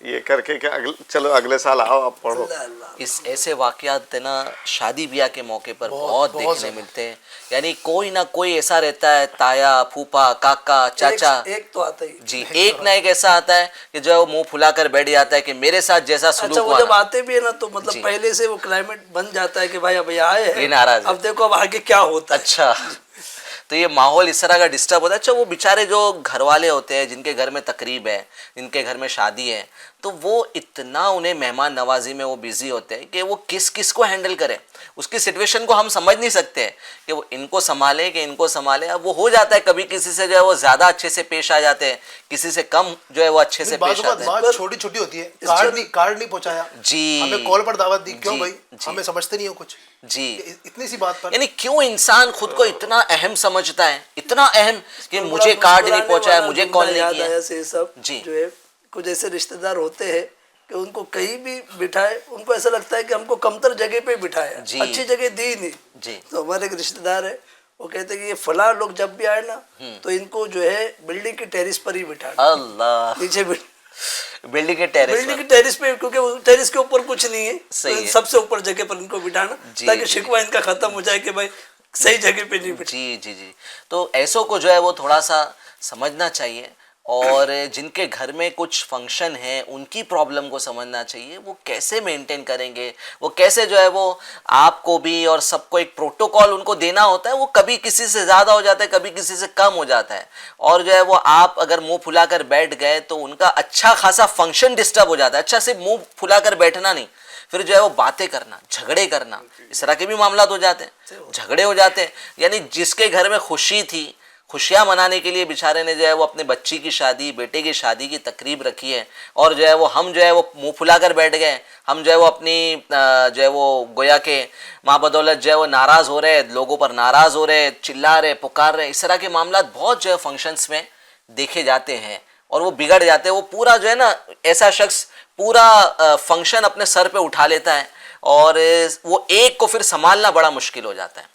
یہ کر کے کہ چلو اگلے سال آؤ آپ پڑھو. اس ایسے واقعات نا شادی بیاہ کے موقع پر بہت دیکھنے ملتے ہیں. یعنی کوئی نہ کوئی ایسا رہتا ہے, تایا, پھوپھا, کاکا, چاچا, ایک تو آتا ہی جی, ایک نہ ایک ایسا آتا ہے کہ جو منہ پھلا کر بیٹھ جاتا ہے کہ میرے ساتھ جیسا اچھا سلوک وہ ہوا جب نا. آتے بھی ہے نا تو مطلب پہلے سے وہ کلائمیٹ بن جاتا ہے کہ بھائی اب یہ آئے ہیں, یہ ناراض ہے. اب دیکھو اب آگے کیا ہوتا ہے. اچھا, تو یہ ماحول اس طرح کا ڈسٹرب ہوتا ہے. اچھا وہ بیچارے جو گھر والے ہوتے ہیں جن کے گھر میں تقریب ہے, جن کے گھر میں شادی ہے, تو وہ اتنا انہیں مہمان نوازی میں وہ بیزی ہوتے ہیں کہ وہ کس کو ہینڈل کریں. اس کی سچویشن کو ہم سمجھ نہیں سکتے کہ وہ ان کو سنبھالے کہ ان کو سنبھالے. اب وہ ہو جاتا ہے کبھی کسی سے جو ہے وہ زیادہ اچھے سے پیش آ جاتے ہیں, کسی سے کم جو ہے وہ اچھے سے پیش آتے ہیں. بات چھوٹی چھوٹی ہوتی ہے, کارڈ نہیں پہنچایا, جی, ہمیں کال پر دعوت دی, کیوں جی, بھائی جی. ہمیں سمجھتے نہیں ہو کچھ, جی, اتنی سی بات پر. یعنی کیوں انسان خود کو اتنا اہم سمجھتا ہے, اتنا اہم کہ مجھے کارڈ نہیں پہنچایا, مجھے کال نہیں کیا. یاد آیا سب جی. جو ہے کچھ ایسے رشتہ دار ہوتے ہیں کہ ان کو کہیں بھی بٹھائے ان کو ایسا لگتا ہے کہ ہم کو کمتر جگہ پہ بٹھایا, جی. اچھی جگہ دی نہیں. جی. تو ہمارے ایک رشتہ دار ہے, وہ کہتے ہیں کہ یہ فلاں لوگ جب بھی آئے نا تو ان کو جو ہے بلڈنگ کی ٹیرس پر ہی بٹھانا. اللہ, نیچے بلڈنگ کے ٹیرس بلڈنگ کی ٹیرس پہ, کیونکہ ٹیرس کے اوپر کچھ نہیں ہے, صحیح ہے. سب سے اوپر جگہ پر ان کو بٹھانا تاکہ جی. شکوہ ان کا ختم ہو جائے کہ بھائی صحیح جگہ پہ نہیں بٹھا. جی جی جی. تو ایسوں کو جو ہے وہ تھوڑا سا سمجھنا چاہیے, اور جن کے گھر میں کچھ فنکشن ہے ان کی پرابلم کو سمجھنا چاہیے. وہ کیسے مینٹین کریں گے, وہ کیسے جو ہے وہ آپ کو بھی اور سب کو ایک پروٹوکول ان کو دینا ہوتا ہے. وہ کبھی کسی سے زیادہ ہو جاتا ہے, کبھی کسی سے کم ہو جاتا ہے, اور جو ہے وہ آپ اگر منہ پھلا کر بیٹھ گئے تو ان کا اچھا خاصا فنکشن ڈسٹرب ہو جاتا ہے. اچھا صرف منہ پھلا کر بیٹھنا نہیں, پھر جو ہے وہ باتیں کرنا, جھگڑے کرنا, اس طرح کے بھی معاملات ہو جاتے ہیں, جھگڑے ہو جاتے ہیں. یعنی جس کے گھر میں خوشی تھی, خوشیاں منانے کے لیے بیچارے نے جو ہے وہ اپنے بچی کی شادی, بیٹے کی شادی کی تقریب رکھی ہے, اور جو ہے وہ ہم جو ہے وہ منہ پھلا کر بیٹھ گئے, ہم جو ہے وہ اپنی جو ہے وہ گویا کہ ماں بدولت جو ہے وہ ناراض ہو رہے, لوگوں پر ناراض ہو رہے, چلا رہے, پکار رہے. اس طرح کے معاملات بہت جو ہے فنکشنس میں دیکھے جاتے ہیں, اور وہ بگڑ جاتے ہیں. وہ پورا جو ہے نا ایسا شخص پورا فنکشن اپنے سر پہ اٹھا لیتا ہے, اور وہ ایک کو پھر سنبھالنا بڑا مشکل ہو جاتا ہے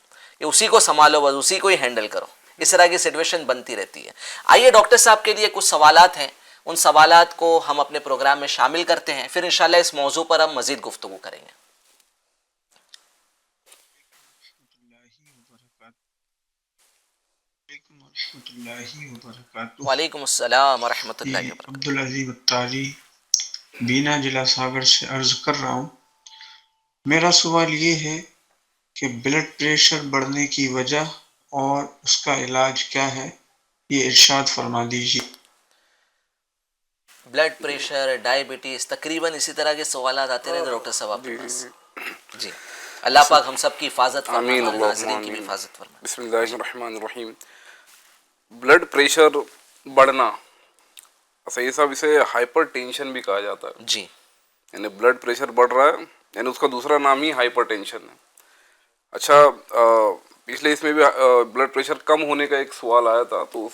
کہ اسی کو سنبھالو, بس اسی کو ہی ہینڈل کرو. اس طرح کی سچویشن بنتی رہتی ہے. آئیے ڈاکٹر صاحب کے لیے کچھ سوالات ہیں, ان سوالات کو ہم اپنے پروگرام میں شامل کرتے ہیں, پھر انشاءاللہ اس موضوع پر ہم مزید گفتگو کریں گے. وعلیکم السلام ورحمۃ اللہ وبرکاتہ. عبدالعزیز اتاری بینا ضلع ساگر سے عرض کر رہا ہوں. میرا سوال یہ ہے کہ بلڈ پریشر بڑھنے کی وجہ اور اس کا علاج کیا ہے, یہ ارشاد فرما دیجیے. بلڈ پریشر, ڈائبٹیز, تقریباً اسی طرح کے سوالات آتے رہتے ڈاکٹر صاحب آپ کے پاس. جی, اللہ پاک ہم سب کی حفاظت فرمائے, ہمارے ناظرین کی بھی حفاظت فرمائے. بسم اللہ الرحمن الرحیم. بلڈ پریشر بڑھنا, صحیح صاحب اسے ہائپر ٹینشن بھی کہا جاتا ہے. جی, یعنی بلڈ پریشر بڑھ رہا ہے, یعنی اس کا دوسرا نام ہی ہائپر ٹینشن ہے. اچھا, پچھلے اس میں بھی بلڈ پریشر کم ہونے کا ایک سوال آیا تھا, تو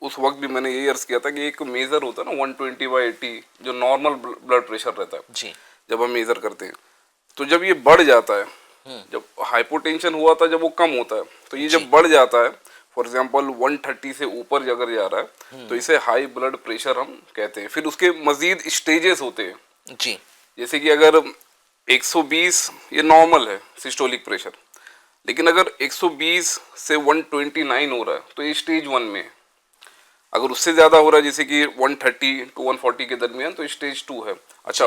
اس وقت بھی میں نے یہی عرض کیا تھا کہ ایک میزر ہوتا ہے نا 120/80 جو نارمل بلڈ پریشر رہتا ہے, جی, جب ہم میزر کرتے ہیں تو جب یہ بڑھ جاتا ہے, جب ہائپو ٹینشن ہوا تھا جب وہ کم ہوتا ہے, تو یہ جب بڑھ جاتا ہے, فار ایگزامپل 130 سے اوپر اگر جا رہا ہے تو اسے ہائی بلڈ پریشر ہم کہتے ہیں. پھر اس کے مزید اسٹیجز ہوتے ہیں. جی, جیسے کہ اگر 120 یہ نارمل ہے سسٹولک پریشر, لیکن اگر 120 سے 129 ہو رہا ہے تو یہ اسٹیج 1 میں ہے. اگر اس سے زیادہ ہو رہا ہے جیسے کہ 130 to 140 کے درمیان تو اسٹیج 2 ہے. اچھا,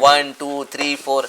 1 2 3 4।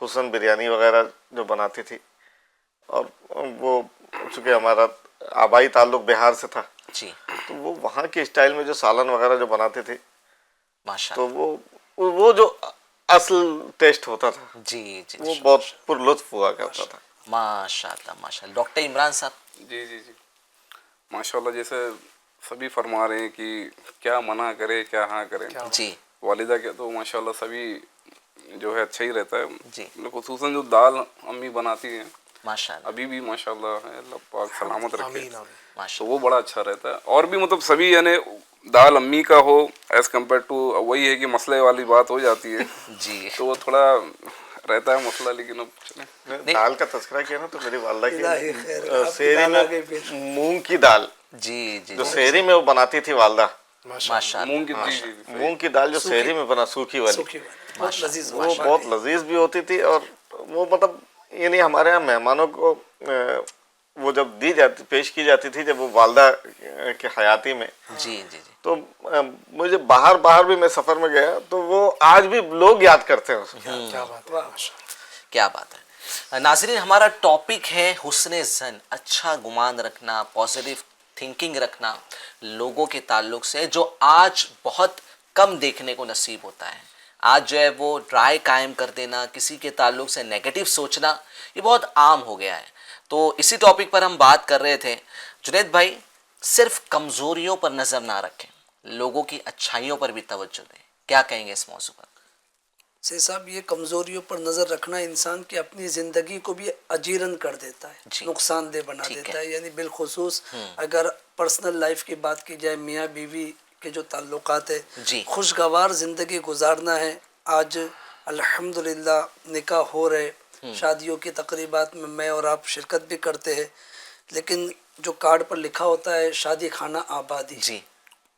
حسن بریانی وغیرہ جو بناتی تھی، اور وہ چونکہ ہمارا آبائی تعلق بہار سے تھا جی تو وہ وہاں کے اسٹائل میں جو سالن وغیرہ جو بناتے تھے ماشاء تو وہ جو اصل ٹیسٹ ہوتا تھا جی جی وہ بہت پر لطف ہوا کرتا تھا. ماشاء اللہ ماشاء اللہ. ڈاکٹر عمران صاحب. جی جی جی ماشاء اللہ، جیسے سبھی فرما رہے ہیں کہ کیا منع کرے کیا ہاں کرے. جی والدہ کے تو ماشاء اللہ سبھی جو ہے اچھا ہی رہتا ہے. جی خصوصاً جو دال امی بناتی ہیں ماشاء اللہ ابھی بھی ماشاء اللہ ہے، اللہ پاک سلامت رکھے، آمین آمین. ماشاء تو وہ بڑا اچھا رہتا ہے. اور بھی مطلب سبھی یعنی دال امی کا ہو ایز کمپیئر ٹو وہی ہے کہ مسئلے والی بات ہو جاتی ہے جی تو وہ تھوڑا رہتا ہے مسئلہ. لیکن اب چلیں، دال کا تذکرہ کیا نا تو میری والدہ الہی کی خیر، آپ کی سحری دال میں آگے پیش۔ مونگ کی دال جی جی جو سحری میں وہ بناتی تھی والدہ، ماشاء اللہ مونگ کی جی جی مونگ کی دال جو سحری میں بنا سوکھی والی، سوکھی والی بہت لذیذ وہ بہت لذیذ بھی ہوتی تھی. اور وہ مطلب یعنی ہمارے یہاں مہمانوں کو وہ جب دی جاتی پیش کی جاتی تھی جب وہ والدہ کے حیاتی میں، جی جی جی تو مجھے باہر بھی میں سفر میں گیا تو وہ آج بھی لوگ یاد کرتے ہیں اسے. کیا بات ہے. کیا بات ہے. ناظرین، ہمارا ٹاپک ہے حسن ظن، اچھا گمان رکھنا، پازیٹیو تھنکنگ رکھنا لوگوں کے تعلق سے، جو آج بہت کم دیکھنے کو نصیب ہوتا ہے. آج جو ہے وہ رائے قائم کر دینا، کسی کے تعلق سے نیگیٹو سوچنا، یہ بہت عام ہو گیا ہے. تو اسی ٹاپک پر ہم بات کر رہے تھے. جنید بھائی، صرف کمزوریوں پر نظر نہ رکھیں، لوگوں کی اچھائیوں پر بھی توجہ دیں. کیا کہیں گے اس موضوع پر؟ سے صاحب، یہ کمزوریوں پر نظر رکھنا انسان کی اپنی زندگی کو بھی اجیرن کر دیتا ہے، جی. نقصان دہ بنا ٹھیک دیتا ہے. ہے. یعنی بالخصوص اگر پرسنل لائف کی بات کی جائے، میاں بیوی کے جو تعلقات ہے، جی. خوشگوار زندگی گزارنا ہے. آج الحمدللہ نکاح ہو رہے، شادیوں کی تقریبات میں میں اور آپ شرکت بھی کرتے ہیں، لیکن جو کارڈ پر لکھا ہوتا ہے شادی خانہ آبادی، جی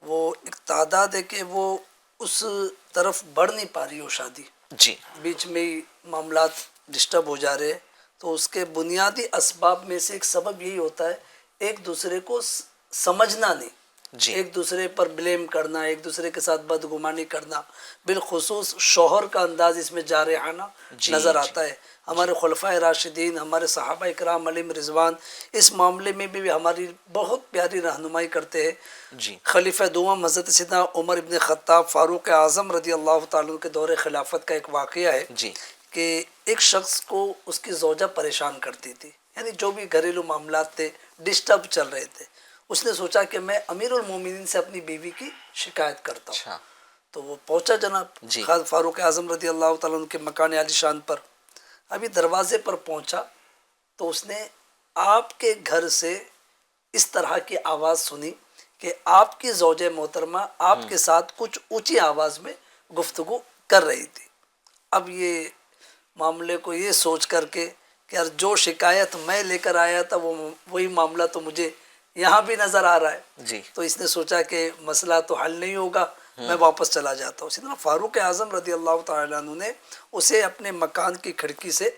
وہ ایک تعداد ہے کہ وہ اس طرف بڑھ نہیں پا رہی ہو شادی، جی بیچ میں ہی معاملات ڈسٹرب ہو جا رہے ہیں. تو اس کے بنیادی اسباب میں سے ایک سبب یہی ہوتا ہے ایک دوسرے کو سمجھنا نہیں، جی ایک دوسرے پر بلیم کرنا، ایک دوسرے کے ساتھ بدگمانی کرنا. بالخصوص شوہر کا انداز اس میں جارحانہ نظر آتا ہے. ہمارے خلفائے راشدین، ہمارے صحابہ اکرام علیہم رضوان اس معاملے میں بھی ہماری بہت پیاری رہنمائی کرتے ہیں. جی خلیفہ دوم حضرت سیدنا عمر ابن خطاب فاروق اعظم رضی اللہ تعالیٰ کے دور خلافت کا ایک واقعہ ہے جی کہ ایک شخص کو اس کی زوجہ پریشان کرتی تھی، یعنی جو بھی گھریلو معاملات تھے ڈسٹرب چل رہے تھے. اس نے سوچا کہ میں امیر المومنین سے اپنی بیوی کی شکایت کرتا ہوں. اچھا تو وہ پہنچا جناب جی. فاروق اعظم رضی اللہ تعالیٰ عنہ کے مکان عالی شان پر. ابھی دروازے پر پہنچا تو اس نے آپ کے گھر سے اس طرح کی آواز سنی کہ آپ کی زوجہ محترمہ آپ کے ساتھ کچھ اونچی آواز میں گفتگو کر رہی تھی. اب یہ معاملے کو یہ سوچ کر کے کہ یار جو شکایت میں لے کر آیا تھا وہی معاملہ تو مجھے یہاں بھی نظر آ رہا ہے. جی تو اس نے سوچا کہ مسئلہ تو حل نہیں ہوگا، میں واپس چلا جاتا ہوں. سیدنا فاروق اعظم رضی اللہ تعالیٰ عنہ نے اسے اپنے مکان کی کھڑکی سے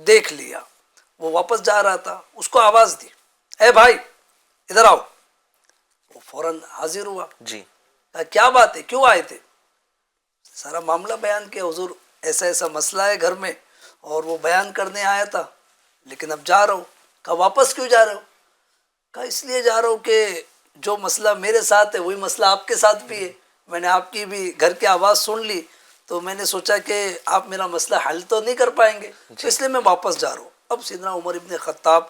دیکھ لیا. وہ واپس جا رہا تھا، اس کو آواز دی، اے بھائی ادھر آؤ. وہ فوراً حاضر ہوا. جی کہا کیا بات ہے، کیوں آئے تھے؟ سارا معاملہ بیان کیا، حضور ایسا ایسا مسئلہ ہے گھر میں اور وہ بیان کرنے آیا تھا، لیکن اب جا رہا ہوں. کہا واپس کیوں جا رہے ہو؟ کہا اس لیے جا رہا ہوں کہ جو مسئلہ میرے ساتھ ہے وہی مسئلہ آپ کے ساتھ بھی ہے. میں نے آپ کی بھی گھر کی آواز سن لی تو میں نے سوچا کہ آپ میرا مسئلہ حل تو نہیں کر پائیں گے، تو اس لیے میں واپس جا رہا ہوں. اب سیدنا عمر ابن خطاب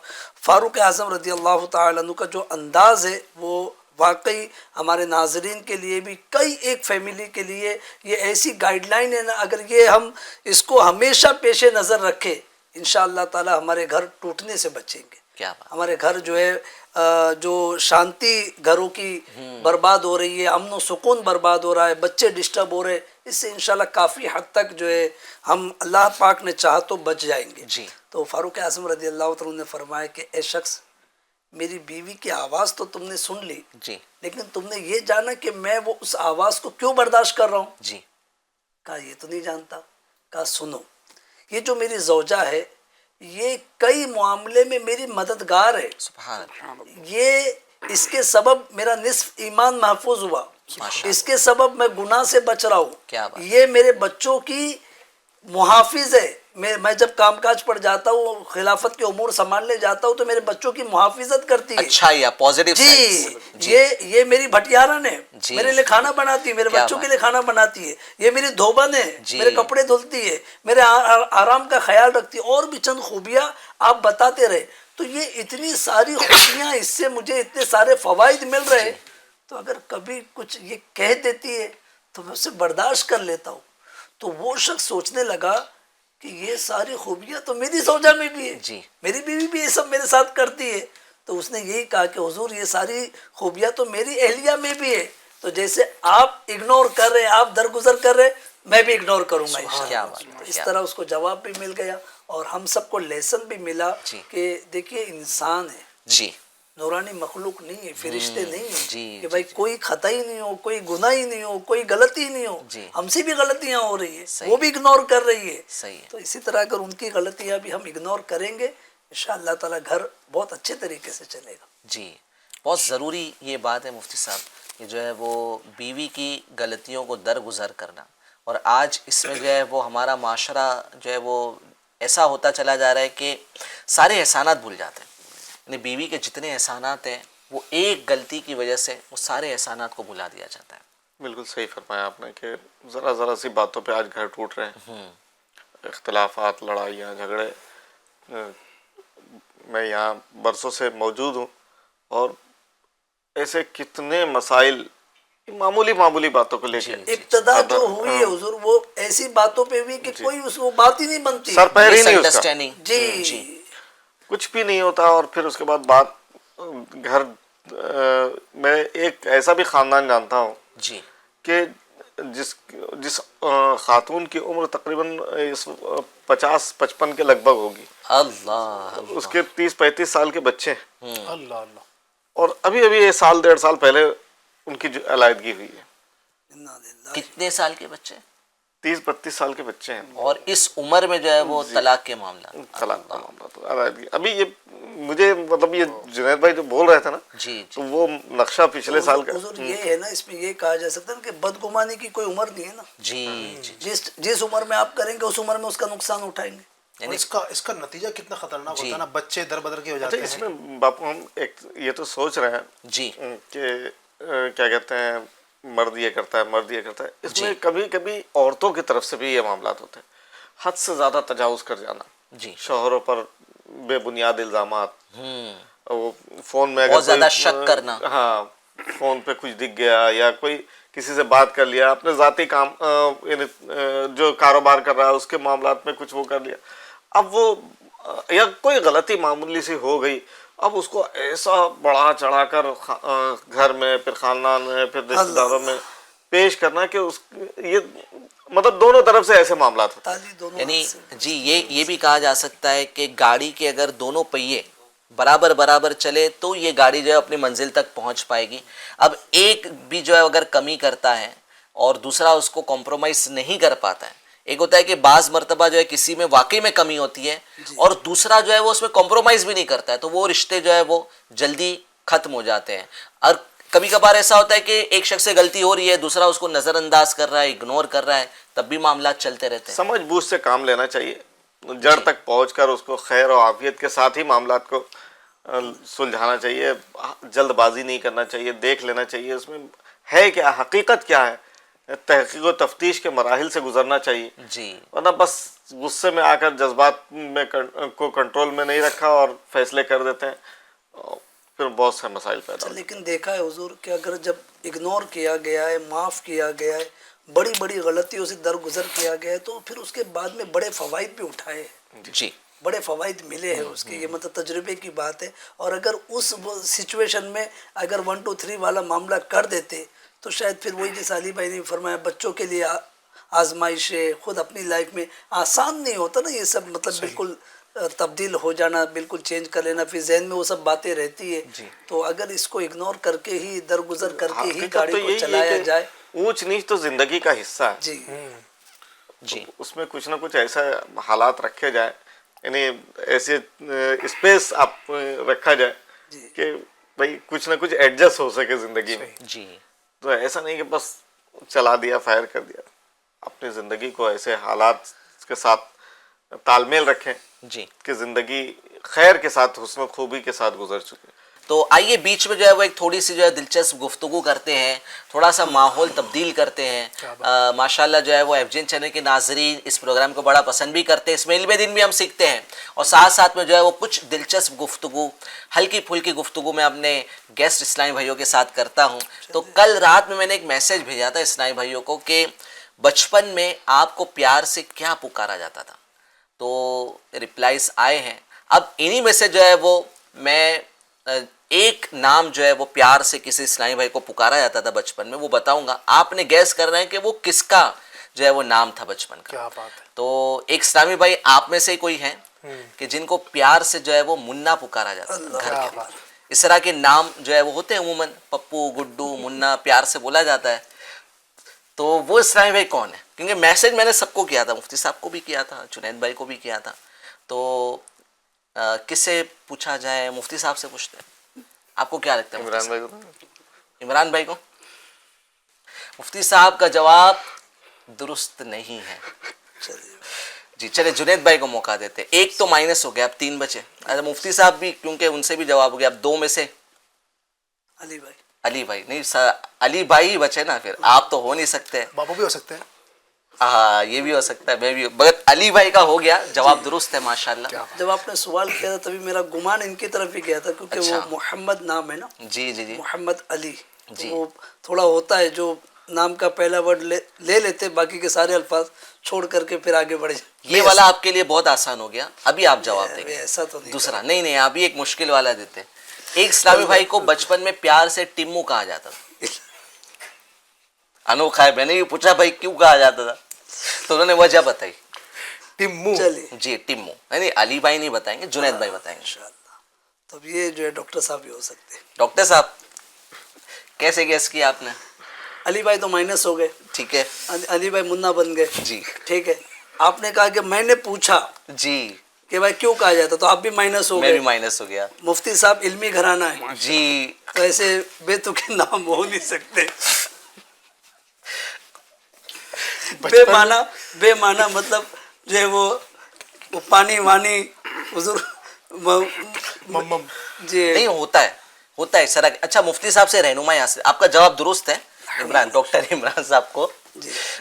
فاروق اعظم رضی اللہ تعالیٰ عنہ کا جو انداز ہے وہ واقعی ہمارے ناظرین کے لیے بھی، کئی ایک فیملی کے لیے یہ ایسی گائیڈ لائن ہے نا، اگر یہ ہم اس کو ہمیشہ پیش نظر رکھیں انشاءاللہ تعالی ہمارے گھر ٹوٹنے سے بچیں گے. کیا بات. ہمارے گھر جو ہے جو شانتی گھروں کی برباد ہو رہی ہے، امن و سکون برباد ہو رہا ہے، بچے ڈسٹرب ہو رہے، اس سے انشاءاللہ کافی حد تک جو ہے ہم اللہ پاک نے چاہا تو بچ جائیں گے. جی تو فاروق اعظم رضی اللہ تعالیٰ نے فرمایا کہ اے شخص، میری بیوی کی آواز تو تم نے سن لی، جی لیکن تم نے یہ جانا کہ میں وہ اس آواز کو کیوں برداشت کر رہا ہوں؟ جی کہا یہ تو نہیں جانتا. کہا سنو، یہ جو میری زوجہ ہے یہ کئی معاملے میں میری مددگار ہے، سبحان اللہ. یہ اس کے سبب میرا نصف ایمان محفوظ ہوا، ماشاء اس کے سبب میں گناہ سے بچ رہا ہوں، کیا بات. یہ میرے بچوں کی محافظ ہے، میں جب کام کاج پر جاتا ہوں, خلافت کے امور سنبھالنے جاتا ہوں, تو میرے بچوں کی محافظت کرتی ہے. اچھا یا پازیٹیو جی, یہ میری بھٹیارن ہے, میرے لیے کھانا بناتی ہے, میرے بچوں کے لیے کھانا بناتی ہے. یہ میری دھوبن ہے, میرے کپڑے دھلتی ہے, میرے آرام کا خیال رکھتی ہے. اور بھی چند خوبیاں آپ بتاتے رہے. تو یہ اتنی ساری خوبیاں, اس سے مجھے اتنے سارے فوائد مل رہے. تو اگر کبھی کچھ یہ کہہ دیتی ہے تو میں اسے برداشت کر لیتا ہوں. تو وہ شخص سوچنے لگا کہ یہ ساری خوبیاں تو میری زوجہ میں بھی ہے, میری بیوی بھی یہ سب میرے ساتھ کرتی ہے. تو اس نے یہی کہا کہ حضور یہ ساری خوبیاں تو میری اہلیہ میں بھی ہے. تو جیسے آپ اگنور کر رہے, آپ درگزر کر رہے, میں بھی اگنور کروں گا انشاءاللہ. تو اس طرح اس کو جواب بھی مل گیا اور ہم سب کو لیسن بھی ملا کہ دیکھیے انسان ہے, جی نورانی مخلوق نہیں ہے, فرشتے نہیں ہیں, کہ بھائی کوئی خطا ہی نہیں ہو, کوئی گناہ ہی نہیں ہو, کوئی غلطی نہیں ہو. ہم سے بھی غلطیاں ہو رہی ہے, وہ بھی اگنور کر رہی ہے. تو اسی طرح اگر ان کی غلطیاں بھی ہم اگنور کریں گے, انشاءاللہ تعالی گھر بہت اچھے طریقے سے چلے گا. جی, بہت ضروری یہ بات ہے مفتی صاحب کہ جو ہے وہ بیوی کی غلطیوں کو درگزر کرنا. اور آج اس میں جو ہے وہ ہمارا معاشرہ جو ہے وہ ایسا ہوتا چلا جا رہا ہے کہ سارے احسانات بھول جاتے ہیں. یعنی بیوی کے جتنے احسانات ہیں وہ ایک غلطی کی وجہ سے وہ سارے احسانات کو بھلا دیا جاتا ہے. بالکل صحیح فرمایا آپ نے کہ ذرا سی باتوں پہ آج گھر ٹوٹ رہے ہیں. اختلافات, لڑائیاں, جھگڑے. میں یہاں برسوں سے موجود ہوں اور ایسے کتنے مسائل معمولی باتوں کو لے کے ابتدا جو ہوئی ہے حضور, وہ ایسی باتوں پہ ہوئی کہ کوئی اس کو بات ہی نہیں بنتی, سر پیر ہی نہیں اس کا, جی کچھ بھی نہیں ہوتا. اور پھر اس کے بعد بات گھر, میں ایک ایسا بھی خاندان جانتا ہوں جی کہ جس خاتون کی عمر تقریباً 50-55 کے لگ بھگ ہوگی, اللہ, اس کے 30-35 سال کے بچے ہیں, اللہ اللہ, اور ابھی یہ 1.5 سال پہلے ان کی علیحدگی ہوئی ہے. کتنے سال کے بچے؟ 30-32 سال کے بچے ہیں, اور اس عمر میں جو ہے وہ طلاق کے معاملہ, طلاق کا معاملہ. تو علیحدگی ابھی یہ مجھے مطلب یہ جنید بھائی جو بول رہے تھے نا, تو وہ نقشہ پچھلے سال کا حضور یہ ہے نا, اس میں یہ کہا جا سکتا ہے کہ بدگمانی کی کوئی عمر نہیں ہے نا. جس عمر میں آپ کریں گے اس عمر میں اس کا نقصان اٹھائیں گے. اس کا نتیجہ کتنا خطرناک ہوتا ہے نا, بچے در بدر کے ہو جاتے ہیں. اس میں باپو ہم ایک یہ تو سوچ رہے ہیں جی کہ کیا کہتے ہیں, مرد یہ کرتا ہے, اس میں کبھی کبھی عورتوں کی طرف سے بھی یہ معاملات ہوتے ہیں. حد سے زیادہ تجاوز کر جانا, شوہروں پر بے بنیاد الزامات, وہ فون میں بہت زیادہ شک کرنا, ہاں فون پہ کچھ دکھ گیا یا کوئی کسی سے بات کر لیا, اپنے ذاتی کام یعنی جو کاروبار کر رہا ہے اس کے معاملات میں کچھ وہ کر لیا. اب وہ یا کوئی غلطی معمولی سی ہو گئی, اب اس کو ایسا بڑھا چڑھا کر گھر میں, پھر خاندان میں, پھر رشتہ داروں میں پیش کرنا کہ یہ مطلب دونوں طرف سے ایسے معاملات ہوتے ہیں. یعنی جی یہ بھی کہا جا سکتا ہے کہ گاڑی کے اگر دونوں پہیے برابر چلے تو یہ گاڑی جو ہے اپنی منزل تک پہنچ پائے گی. اب ایک بھی جو ہے اگر کمی کرتا ہے اور دوسرا اس کو کمپرومائز نہیں کر پاتا ہے, ایک ہوتا ہے کہ بعض مرتبہ جو ہے کسی میں واقعی میں کمی ہوتی ہے اور دوسرا جو ہے وہ اس میں کمپرومائز بھی نہیں کرتا ہے, تو وہ رشتے جو ہے وہ جلدی ختم ہو جاتے ہیں. اور کبھی کبھار ایسا ہوتا ہے کہ ایک شخص سے غلطی ہو رہی ہے, دوسرا اس کو نظر انداز کر رہا ہے, اگنور کر رہا ہے, تب بھی معاملات چلتے رہتے ہیں. سمجھ بوجھ سے کام لینا چاہیے, جڑ تک پہنچ کر اس کو خیر و عافیت کے ساتھ ہی معاملات کو سلجھانا چاہیے. جلد بازی نہیں کرنا چاہیے, دیکھ لینا چاہیے اس میں ہے کیا, حقیقت کیا ہے, تحقیق و تفتیش کے مراحل سے گزرنا چاہیے. ورنہ بس غصے میں آ کر جذبات میں کو کنٹرول میں نہیں رکھا اور فیصلے کر دیتے ہیں, پھر بہت سے مسائل پیدا ہوتے ہیں. لیکن دیکھا ہے حضور کہ اگر جب اگنور کیا گیا ہے, معاف کیا گیا ہے, بڑی غلطیوں سے درگزر کیا گیا ہے, تو پھر اس کے بعد میں بڑے فوائد بھی اٹھائے ہیں. جی بڑے فوائد ملے ہیں اس کے, یہ مطلب تجربے کی بات ہے. اور اگر اس سچویشن میں اگر 1 2 3 والا معاملہ کر دیتے تو شاید پھر وہی جیسا علی بھائی نے فرمایا, بچوں کے لیے آزمائش ہے, خود اپنی لائف میں آسان نہیں ہوتا نا یہ سب, مطلب بالکل تبدیل ہو جانا, بالکل چینج کر لینا, پھر ذہن میں وہ سب باتیں رہتی ہے. تو اگر اس کو اگنور کر کے ہی, درگزر کر کے ہی گاڑی کو چلایا جائے. اونچ نیچ تو زندگی کا حصہ ہے جی, اس میں کچھ نہ کچھ ایسا حالات رکھے جائے, یعنی ایسے اسپیس آپ رکھا جائے کہ بھائی کچھ نہ کچھ ایڈجسٹ ہو سکے زندگی میں. جی تو ایسا نہیں کہ بس چلا دیا, فائر کر دیا. اپنی زندگی کو ایسے حالات کے ساتھ تال میل رکھیں جی. کہ زندگی خیر کے ساتھ حسن و خوبی کے ساتھ گزر چکی. تو آئیے بیچ میں جو ہے وہ ایک تھوڑی سی جو ہے دلچسپ گفتگو کرتے ہیں, تھوڑا سا ماحول تبدیل کرتے ہیں. ماشاءاللہ جو ہے وہ ایف جی این چینل کے ناظرین اس پروگرام کو بڑا پسند بھی کرتے ہیں, اس میں علم دین بھی ہم سیکھتے ہیں, اور ساتھ ساتھ میں جو ہے وہ کچھ دلچسپ گفتگو, ہلکی پھلکی گفتگو میں اپنے گیسٹ اسلامی بھائیوں کے ساتھ کرتا ہوں. تو کل رات میں نے ایک میسیج بھیجا تھا اسلامی بھائیوں کو کہ بچپن میں آپ کو پیار سے کیا پکارا جاتا تھا, تو رپلائز آئے ہیں. اب انہی میں سے جو ہے وہ میں ایک نام جو ہے وہ پیار سے کسی اسلامی بھائی کو پکارا جاتا تھا بچپن میں, وہ بتاؤں گا. آپ نے گیس کرنا ہے کہ وہ کس کا جو ہے وہ نام تھا بچپن کا. کیا بات ہے. تو ایک اسلامی بھائی آپ میں سے ہی کوئی ہیں کہ جن کو پیار سے جو ہے وہ منا پکارا جاتا تھا گھر کے. اس طرح کے نام جو ہے وہ ہوتے ہیں عموماً, پپو, گڈو, منا, پیار سے بولا جاتا ہے. تو وہ اسلامی بھائی کون ہے؟ کیونکہ میسج میں نے سب کو کیا تھا, مفتی صاحب کو بھی کیا تھا, جنید بھائی کو بھی کیا تھا. تو کس سے پوچھا جائے؟ مفتی صاحب سے پوچھتے ہیں. آپ کو کیا لگتا ہے؟ عمران بھائی کو. عمران بھائی کو. مفتی صاحب کا جواب درست نہیں ہے. جی چلے جنید بھائی کو موقع دیتے. ایک تو مائنس ہو گیا, اب 3 بچے. اچھا مفتی صاحب بھی, کیونکہ ان سے بھی جواب ہو گیا, اب 2 میں سے علی بھائی. علی بھائی نہیں سر, علی بھائی ہی بچے نا, پھر آپ تو ہو نہیں سکتے. بابو بھی ہو سکتے ہیں. ہاں یہ بھی ہو سکتا ہے, میں بھی, مگر علی بھائی کا ہو گیا, جواب درست ہے ماشاءاللہ. جب آپ نے سوال کیا تھا تبھی میرا گمان ان کی طرف ہی گیا تھا, کیونکہ وہ محمد نام ہے نا. جی جی جی محمد علی. جی. وہ تھوڑا ہوتا ہے جو نام کا پہلا ورڈ لے لیتے, باقی کے سارے الفاظ چھوڑ کر کے پھر آگے بڑھے. یہ والا آپ کے لیے بہت آسان ہو گیا, ابھی آپ جواب دیں گے. ایسا تو نہیں. دوسرا نہیں, ابھی ایک مشکل والا دیتے. ایک اسلامی بھائی کو بچپن میں پیار سے ٹمو کہا جاتا تھا. انوکھا ہے, میں نے بھی پوچھا بھائی کیوں کہا جاتا تھا, تو انہوں نے وجہ بتائی. ٹمو. جی ٹمو. نہیں علی بھائی نہیں بتائیں گے, جنید بھائی بتائیں گے. انشاءاللہ. تب یہ جو ہے ڈاکٹر صاحب بھی ہو سکتے ہیں. ڈاکٹر صاحب کیسے گیس کیا آپ نے؟ علی بھائی تو مائنس ہو گئے. ٹھیک ہے. علی بھائی منا بن گئے. جی ٹھیک ہے. آپ نے کہا کہ میں نے پوچھا جی کہ بھائی کیوں کہا جاتا, تو آپ بھی مائنس ہو میں گئے. بھی مائنس ہو گیا. مفتی صاحب علمی گھرانہ ہے جی. تو ایسے بے تکے نام ہو نہیں سکتے. بے معنی مطلب جو ہے وہ پانی وانی حضور جی نہیں ہوتا ہے اس طرح. اچھا مفتی صاحب سے رہنمائی حاصل. آپ کا جواب درست ہے. عمران, ڈاکٹر عمران صاحب کو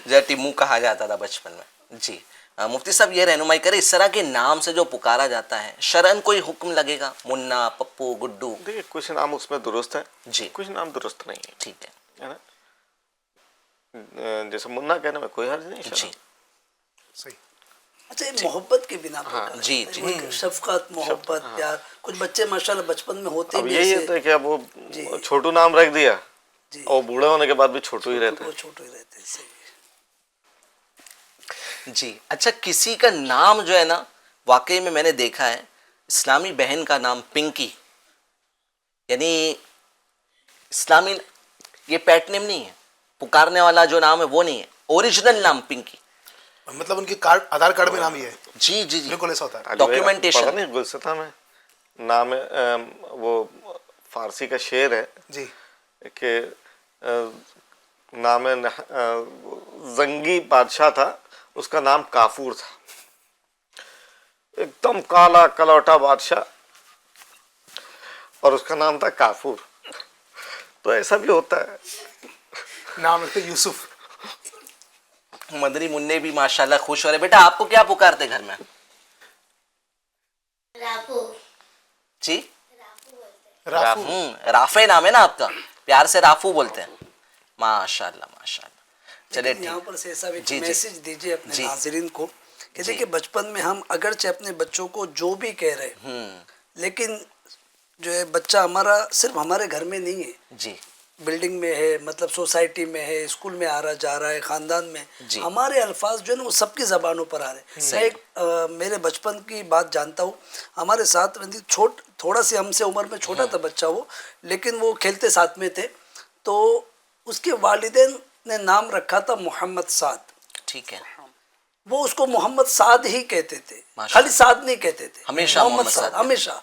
جو ٹیمو کہا جاتا تھا بچپن میں. جی مفتی صاحب یہ رہنمائی کرے, اس طرح کے نام سے جو پکارا جاتا ہے شرعن کوئی حکم لگے گا؟ منا, پپو, گڈو. دیکھیے کچھ نام اس میں درست ہیں, جی کچھ نام درست نہیں ہے. ٹھیک ہے نا, جیسے منا کہنے میں کوئی حرج نہیں. جی صحیح. اچھا یہ محبت کی بنا پر جی جی شفقت, محبت, پیار. کچھ بچے ماشاءاللہ بچپن میں ہوتے اب بھی یہی ایسے ہے کہ اب وہ چھوٹو نام رکھ دیا اور بوڑھے ہونے کے بعد بھی چھوٹو ہی رہتے ہیں. چھوٹے رہتے ہیں. صحیح. جی. اچھا کسی کا نام جو ہے نا, واقعی میں نے دیکھا ہے, اسلامی بہن کا نام پنکی, یعنی اسلامی, یہ پیٹ نیم نہیں ہے, پکارنے والا جو نام ہے وہ نہیں ہے, اوریجنل نام پنکی. مطلب ان کی کارڈ, آدھار کارڈ میں نام یہ ہے. جی جی جی بالکل ایسا ہوتا ہے. ڈاکیومنٹیشن. پڑھا نہیں گلستہ میں نام وہ فارسی کا شعر ہے جی کہ نام زنگی بادشاہ تھا, اس کا نام کافور تھا, ایک دم کالا کلوٹا بادشاہ, اور اس کا نام تھا کافور. تو ایسا بھی ہوتا ہے. نام رکھتے یوسف. مدنی منع بھی ماشاءاللہ خوش ہو رہے. بیٹا آپ کو کیا پکارتے گھر میں؟ جی رافع نام ہے نا آپ کا, پیار سے رافو بولتے ہیں. ماشاءاللہ ماشاءاللہ. چلے یہاں پر سے ایسا جی میسج دیجیے اپنے ناظرین کو کہ دیکھیں بچپن میں ہم اگرچہ اپنے بچوں کو جو بھی کہہ رہے ہیں, لیکن جو ہے بچہ ہمارا صرف ہمارے گھر میں نہیں ہے, جی بلڈنگ میں ہے, مطلب سوسائٹی میں ہے, اسکول میں آ رہا جا رہا ہے, خاندان میں ہمارے الفاظ جو ہے نا وہ سب کی زبانوں پر آ رہے ہیں. میں ایک میرے بچپن کی بات جانتا ہوں. ہمارے ساتھ تھوڑا سی ہم سے عمر میں چھوٹا تھا بچہ وہ, لیکن وہ کھیلتے ساتھ میں تھے. تو اس کے والدین نے نام رکھا تھا محمد سعد. ٹھیک ہے. وہ اس کو محمد سعد ہی کہتے تھے, خالی سعد نہیں کہتے تھے, ہمیشہ محمد سعد ہمیشہ.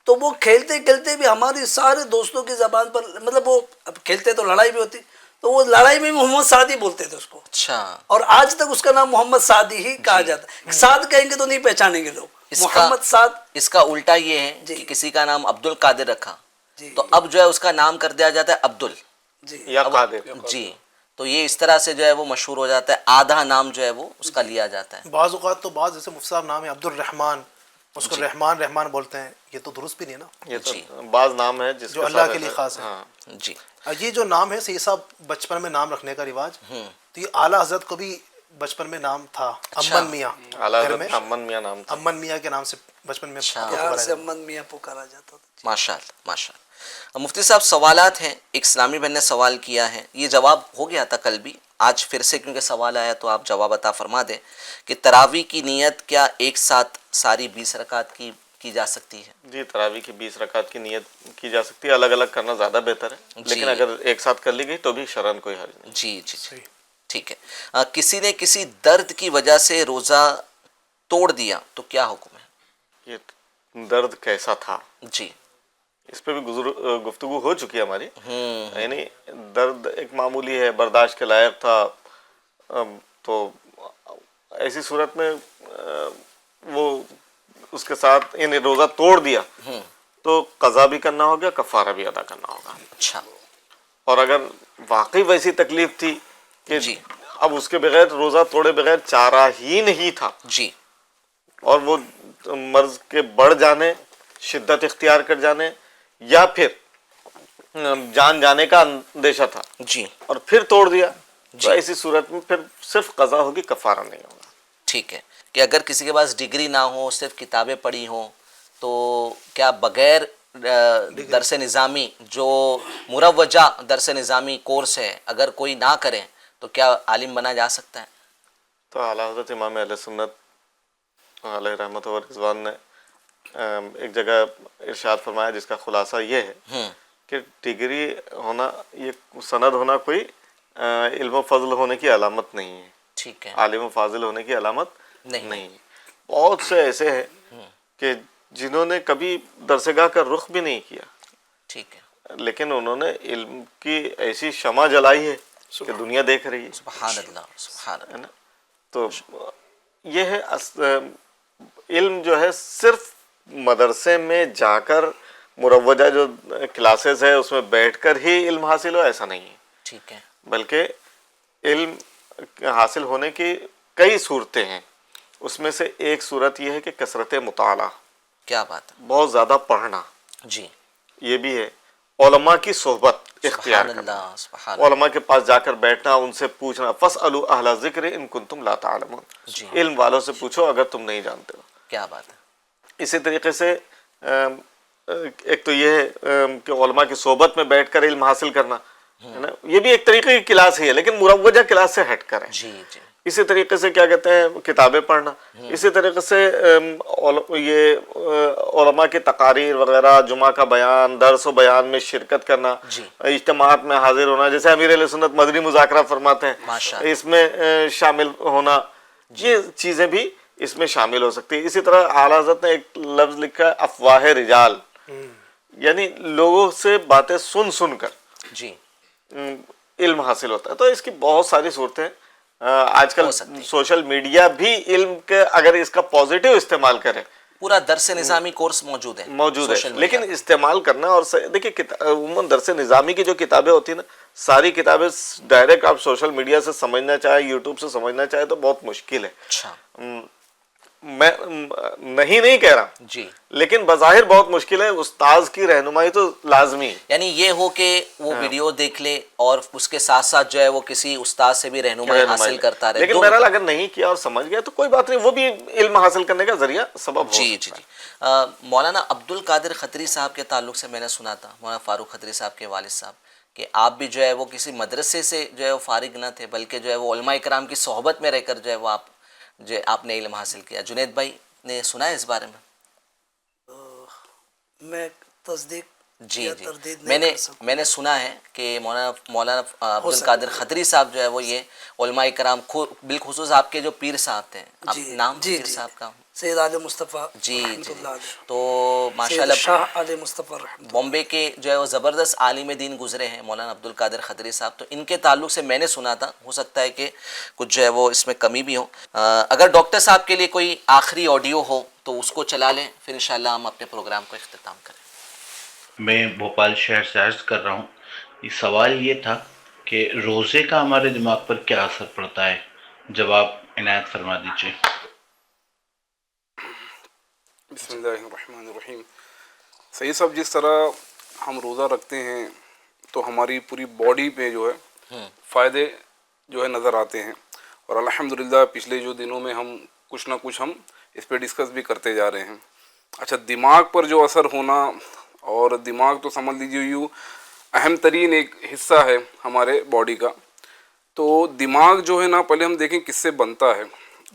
تو وہ کھیلتے کھیلتے بھی ہماری سارے دوستوں کی زبان پر, مطلب وہ اب کھیلتے تو لڑائی بھی ہوتی, تو وہ لڑائی میں محمد سعدی بولتے تھے اس کو، اچھا، اور آج تک اس کا نام محمد سعدی ہی کہا جاتا ہے. سعد کہیں گے تو نہیں پہچانیں گے لوگ، محمد سعد. اس کا الٹا یہ ہے کہ کسی کا نام عبد القادر رکھا جی تو اب جو ہے اس کا نام کر دیا جاتا ہے عبدل. جی یا قادر. جی، تو یہ اس طرح سے جو ہے وہ مشہور ہو جاتا ہے، آدھا نام جو ہے وہ اس کا لیا جاتا ہے. بعض اوقات تو بعض جیسے مفتی صاحب نام ہے عبد الرحمن، اس کو رحمان بولتے ہیں، یہ تو درست بھی نہیں ہے نا. یہ تو بعض نام ہے جس جو اللہ کے لیے خاص ہے. ہاں. جی، یہ جو نام ہے سید صاحب بچپن میں نام رکھنے کا رواج، تو یہ اعلیٰ حضرت کو بھی بچپن میں نام تھا امن میاں. اعلیٰ گھر میں حضرت امن میاں نام تھا. امن میاں کے نام سے بچپن میں پیار سے امن میاں پکارا جاتا تھا. ماشاء اللہ ماشاء اللہ. مفتی صاحب سوالات ہیں، ایک اسلامی بہن نے سوال کیا ہے، یہ جواب ہو گیا تھا کل بھی، آج پھر سے کیونکہ سوال آیا تو آپ جواب عطا فرما دیں کہ تراویح کی نیت کیا ایک ساتھ ساری 20 رکعات کی جا سکتی ہے؟ جی، تراویح کی 20 رکعت کی نیت کی جا سکتی ہے، الگ الگ کرنا زیادہ بہتر ہے، لیکن اگر ایک ساتھ کر لی گئی تو بھی شرعاً کوئی حرج نہیں. جی جی جی، ٹھیک ہے. کسی نے کسی درد کی وجہ سے روزہ توڑ دیا تو کیا حکم ہے؟ یہ درد کیسا تھا، جی، اس پہ بھی گفتگو ہو چکی ہے ہماری. یعنی درد ایک معمولی ہے، برداشت کے لائق تھا، تو ایسی صورت میں وہ اس کے ساتھ یعنی روزہ توڑ دیا تو قضا بھی کرنا ہوگا، کفارہ بھی ادا کرنا ہوگا. اچھا، اور اگر واقعی ویسی تکلیف تھی کہ جی اب اس کے بغیر روزہ توڑے بغیر چارہ ہی نہیں تھا، جی، اور وہ مرض کے بڑھ جانے، شدت اختیار کر جانے، یا پھر جان جانے کا اندیشہ تھا جی، اور پھر توڑ دیا، تو ایسی صورت میں پھر صرف قضا ہوگی، کفارہ نہیں ہوگا. ٹھیک ہے. کہ اگر کسی کے پاس ڈگری نہ ہو، صرف کتابیں پڑھی ہوں، تو کیا بغیر درس نظامی جو مروجہ درس نظامی کورس ہے اگر کوئی نہ کرے تو کیا عالم بنا جا سکتا ہے؟ تو اعلیٰ حضرت امام اہل سنت علیہ رحمت و رضوان نے ایک جگہ ارشاد فرمایا جس کا خلاصہ یہ ہے کہ ڈگری ہونا، یہ سند ہونا کوئی علم و فضل ہونے کی علامت نہیں ہے، ٹھیک ہے، عالم و فاضل ہونے کی علامت نہیں. نہیں. بہت سے ایسے ہیں کہ جنہوں نے کبھی درسگاہ کا رخ بھی نہیں کیا، ٹھیک ہے، لیکن انہوں نے علم کی ایسی شمع جلائی ہے کہ دنیا دیکھ رہی ہے. سبحان اللہ سبحان اللہ. ہے نا؟ تو یہ ہے علم جو ہے صرف مدرسے میں جا کر مروجہ جو کلاسز ہے اس میں بیٹھ کر ہی علم حاصل ہو، ایسا نہیں ہے. ٹھیک ہے، بلکہ علم حاصل ہونے کی کئی صورتیں ہیں. اس میں سے ایک صورت یہ ہے کہ کثرت مطالعہ، کیا بات ہے، بہت زیادہ پڑھنا، جی، یہ بھی ہے. علماء کی صحبت اختیار سبحان کرنا، اللہ سبحان اللہ. علماء کے پاس جا کر بیٹھنا، ان سے پوچھنا، فَاسْأَلُوا أَهْلَ الذِّكْرِ إِن كُنتُمْ لَا تَعْلَمُونَ، جی، علم والوں سے پوچھو اگر تم نہیں جانتے ہو. کیا بات ہے، اسی طریقے سے ایک تو یہ ہے کہ علماء کی صحبت میں بیٹھ کر علم حاصل کرنا ہے نا، یہ بھی ایک طریقے کی کلاس ہی ہے لیکن مروجہ کلاس سے ہٹ کر ہے. جی جی، اسی طریقے سے کیا کہتے ہیں کتابیں پڑھنا. اسی طریقے سے یہ علماء کی تقاریر وغیرہ، جمعہ کا بیان، درس و بیان میں شرکت کرنا، جی، اجتماعات میں حاضر ہونا، جیسے امیر علیہ سنت مدنی مذاکرہ فرماتے ہیں، ماشاء اللہ. اس میں شامل ہونا، یہ چیزیں بھی اس میں شامل ہو سکتی ہے. اسی طرح اعلیٰ حضرت نے ایک لفظ لکھا ہے افواہ رجال، یعنی لوگوں سے باتیں سن سن کر جی، علم حاصل ہوتا ہے. تو اس کی بہت ساری صورتیں آج کل ہو سکتی ہیں. سوشل میڈیا بھی علم کے اگر اس کا پازیٹیو استعمال کرے، پورا درس نظامی کورس موجود ہے سوشل میڈیا لیکن پہ. استعمال کرنا اور دیکھیے عموماً درس نظامی کی جو کتابیں ہوتی ہیں نا، ساری کتابیں ڈائریکٹ آپ سوشل میڈیا سے سمجھنا چاہے، یوٹیوب سے سمجھنا چاہے تو بہت مشکل ہے. اچھا، میں نہیں کہہ رہا، جی، لیکن بظاہر بہت مشکل ہے. استاذ کی رہنمائی تو لازمی ہے. یعنی یہ ہو کہ وہ ویڈیو دیکھ لے اور اس کے ساتھ ساتھ جو ہے وہ کسی استاد سے بھی رہنمائی حاصل کرتا رہے. لیکن بہرحال اگر نہیں کیا اور سمجھ گیا تو کوئی بات نہیں، وہ بھی علم حاصل کرنے کا ذریعہ سبب ہو جی جی سکتا ہے. جی. مولانا عبد القادر خطری صاحب کے تعلق سے میں نے سنا تھا، مولانا فاروق خطری صاحب کے والد صاحب، کہ آپ بھی جو ہے وہ کسی مدرسے سے جو ہے وہ فارغ نہ تھے بلکہ جو ہے وہ علماء کرام کی صحبت میں رہ کر جو ہے وہ آپ نے علم حاصل کیا. جنید بھائی نے سنا ہے اس بارے میں؟ میں تصدیق جی یا جی، تردید نہیں کر سکتا. میں نے سنا ہے کہ مولانا عبد القادر خطری صاحب جو ہے وہ یہ علماء کرام بالخصوص آپ کے جو پیر صاحب تھے، جی نام جی پیر جی صاحب کا سید آل مصطفیٰ جی رحمۃ جی اللہ علیہ، تو سید ماشاءاللہ شاہ آل مصطفیٰ رحمۃ بامبے کے جو ہے وہ زبردست عالم دین گزرے ہیں مولانا عبد القادر خدری صاحب، تو ان کے تعلق سے میں نے سنا تھا، ہو سکتا ہے کہ کچھ جو ہے وہ اس میں کمی بھی ہو. اگر ڈاکٹر صاحب کے لیے کوئی آخری آڈیو ہو تو اس کو چلا لیں، پھر انشاءاللہ ہم اپنے پروگرام کو اختتام کریں. میں بھوپال شہر سے عرض کر رہا ہوں. یہ سوال یہ تھا کہ روزے کا ہمارے دماغ پر کیا اثر پڑتا ہے، جواب عنایت فرما دیجیے. بسم اللہ الرحمن الرحیم. سید صاحب، جس طرح ہم روزہ رکھتے ہیں تو ہماری پوری باڈی پہ جو ہے فائدے جو ہے نظر آتے ہیں، اور الحمدللہ پچھلے جو دنوں میں ہم کچھ نہ کچھ ہم اس پہ ڈسکس بھی کرتے جا رہے ہیں. اچھا، دماغ پر جو اثر ہونا، اور دماغ تو سمجھ لیجیے یوں اہم ترین ایک حصہ ہے ہمارے باڈی کا. تو دماغ جو ہے نا، پہلے ہم دیکھیں کس سے بنتا ہے.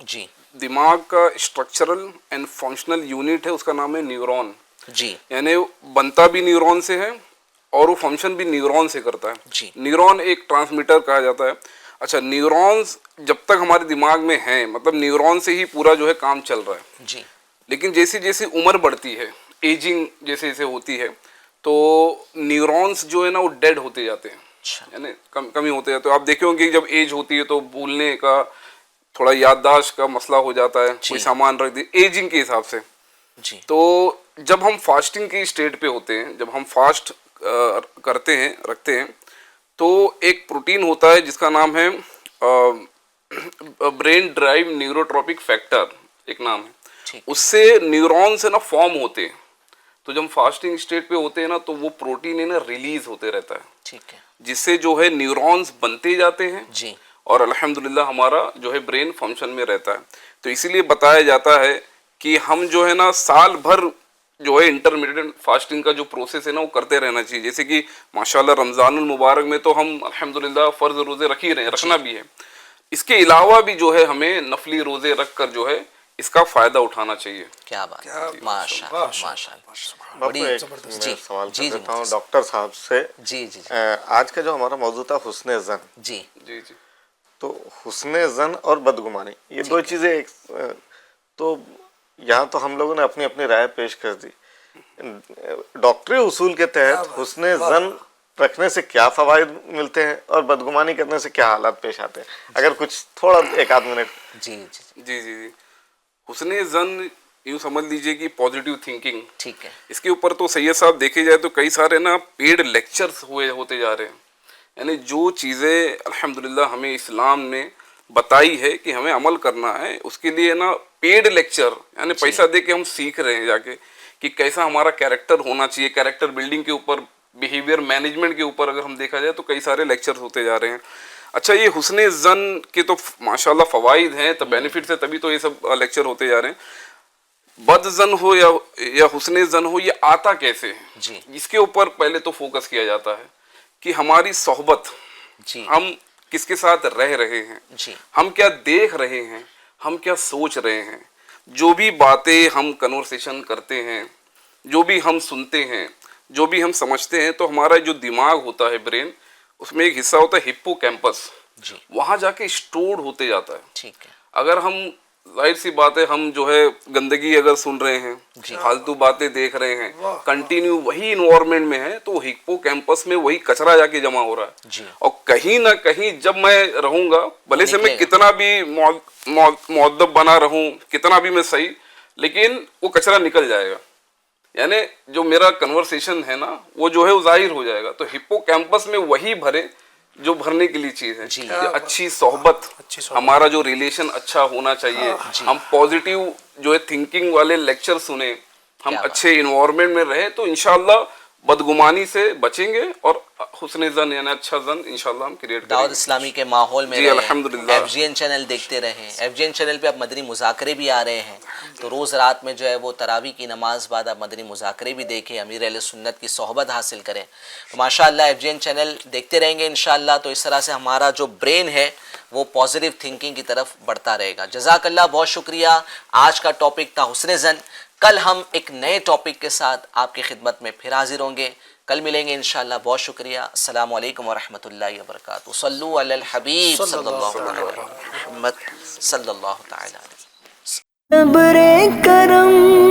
جی دماغ کا اسٹرکچرل اینڈ فنکشنل یونٹ ہے، اس کا نام ہے نیورون. جی یعنی بنتا بھی نیورون سے ہے اور وہ فنکشن بھی نیورون سے کرتا ہے. جی نیورون ایک ٹرانسمیٹر کہا جاتا ہے. اچھا، نیورونز جب تک ہمارے دماغ میں ہیں، مطلب نیورون سے ہی پورا جو ہے کام چل رہا ہے. جی لیکن جیسی جیسی عمر بڑھتی ہے، ایجنگ جیسے جیسے ہوتی ہے، تو نیورونز جو ہے نا وہ ڈیڈ ہوتے جاتے ہیں، اچھا یعنی کمی ہوتے ہیں. تو آپ دیکھیں گے کہ جب ایج ہوتی ہے تو بھولنے کا، تھوڑا یادداشت کا مسئلہ ہو جاتا ہے، کوئی سامان رکھ دے ایجنگ کے حساب سے. جی تو جب ہم فاسٹنگ کی اسٹیٹ پہ ہوتے ہیں، جب ہم فاسٹ کرتے ہیں، رکھتے ہیں، تو ایک پروٹین ہوتا ہے جس کا نام ہے برین ڈرائیو نیوروٹروپک فیکٹر، ایک نام ہے. اس سے نیورون سے نا فارم ہوتے ہیں. تو جب ہم فاسٹنگ اسٹیٹ پہ ہوتے ہیں نا، تو وہ پروٹین ہے نا ریلیز ہوتے رہتا ہے، ٹھیک ہے. جس سے جو ہے نیورونز بنتے جاتے ہیں، جی اور الحمدللہ ہمارا جو ہے برین فنکشن میں رہتا ہے. تو اسی لیے بتایا جاتا ہے کہ ہم جو ہے نا سال بھر جو ہے انٹرمیڈیٹ فاسٹنگ کا جو پروسیس ہے نا وہ کرتے رہنا چاہیے. جیسے کہ ماشاءاللہ رمضان المبارک میں تو ہم الحمدللہ فرض روزے رکھ ہی رہے ہیں، رکھنا بھی ہے. اس کے علاوہ بھی جو ہے ہمیں نفلی روزے رکھ کر جو ہے اس کا فائدہ اٹھانا چاہیے. کیا بات ہے، ماشاء اللہ ماشاء اللہ. باپو، ایک جی میں سوال جی کر جی دیتا ہوں ڈاکٹر صاحب سے. جی جی آج کا جو ہمارا موضوع تھا حسن ظن، جی جی جی تو حسن ظن اور بدگمانی، یہ دو چیزیں ایک، تو یہاں تو ہم لوگوں نے اپنی اپنی رائے پیش کر دی. ڈاکٹری اصول کے تحت حسن ظن رکھنے سے کیا فوائد ملتے ہیں اور بدگمانی کرنے سے کیا حالات پیش آتے ہیں؟ اگر کچھ تھوڑا ایک آدھ منٹ. جی جی جی جی حسن ظن یوں سمجھ لیجئے کہ پازیٹیو تھنکنگ. ٹھیک ہے. اس کے اوپر تو سید صاحب دیکھے جائے تو کئی سارے نا پیڈ لیکچرز ہوتے جا رہے ہیں. یعنی جو چیزیں الحمدللہ ہمیں اسلام نے بتائی ہے کہ ہمیں عمل کرنا ہے، اس کے لیے نا پیڈ لیکچر، یعنی پیسہ دے کے ہم سیکھ رہے ہیں جا کے کہ کیسا ہمارا کیریکٹر ہونا چاہیے. کیریکٹر بلڈنگ کے اوپر، بیہیویئر مینجمنٹ کے اوپر اگر ہم دیکھا جائے تو کئی سارے لیکچرز ہوتے جا رہے ہیں. اچھا، یہ حسن ظن کے تو ماشاءاللہ فوائد ہیں، تو بینیفٹس ہیں، تبھی تو یہ سب لیکچر ہوتے جا رہے ہیں. بد ظن ہو یا حسن ظن ہو، یہ آتا کیسے ہے؟ جی اس کے اوپر پہلے تو فوکس کیا جاتا ہے کہ ہماری صحبت، جی ہم کس کے ساتھ رہ رہے ہیں، جی ہم کیا دیکھ رہے ہیں، ہم کیا سوچ رہے ہیں. جو بھی باتیں ہم کنورسیشن کرتے ہیں، جو بھی ہم سنتے ہیں، جو بھی ہم سمجھتے ہیں، تو ہمارا جو دماغ ہوتا ہے برین، اس میں ایک حصہ ہوتا ہے ہپو کیمپس، جی وہاں جا کے اسٹورڈ ہوتے جاتا ہے. ٹھیک ہے. اگر ہم ظاہر سی بات ہے، ہم جو ہے گندگی اگر سن رہے ہیں، فالتو باتیں دیکھ رہے ہیں، کنٹینیو وہی انوائرمنٹ میں ہے، تو ہپو کیمپس میں وہی کچرا جا کے جمع ہو رہا ہے. جی اور کہیں نہ کہیں جب میں رہوں گا، بھلے سے میں کتنا بھی مؤدب بنا رہوں، کتنا بھی میں صحیح، لیکن وہ کچرا نکل جائے گا. یعنی جو میرا کنورسیشن ہے نا، وہ جو ہے وہ ظاہر ہو جائے گا. تو ہپو کیمپس میں وہی بھرے جو بھرنے کے لیے چیز ہے. اچھی صحبت، ہمارا جو ریلیشن اچھا ہونا چاہیے، ہم پازیٹیو جو ہے تھنکنگ والے لیکچر سنیں، ہم اچھے انوائرمنٹ میں رہیں، تو انشاءاللہ بدگمانی سے بچیں گے اور حسن ظن یعنی اچھا ظن انشاءاللہ ہم کریٹ کریں گے. دعوت اسلامی کے ماحول میں جی الحمدللہ. ایف جی این چینل دیکھتے رہیں. ایف جی این چینل پہ اب مدنی مذاکرے بھی آ رہے ہیں، تو روز رات میں جو ہے وہ تراویح کی نماز بعد آپ مدنی مذاکرے بھی دیکھیں، امیر اہل سنت کی صحبت حاصل کریں. تو ماشاءاللہ ایف جی این چینل دیکھتے رہیں گے انشاءاللہ. تو اس طرح سے ہمارا جو برین ہے وہ پازیٹیو تھنکنگ کی طرف بڑھتا رہے گا. جزاک اللہ، بہت شکریہ. آج کا ٹاپک تھا حسن ظن. کل ہم ایک نئے ٹاپک کے ساتھ آپ کی خدمت میں پھر حاضر ہوں گے. کل ملیں گے انشاءاللہ. بہت شکریہ. السلام علیکم ورحمۃ اللہ وبرکاتہ. صلو علی الحبیب صلی اللہ علیہ وسلم، صلی اللہ تعالی علیہ ابرے کرم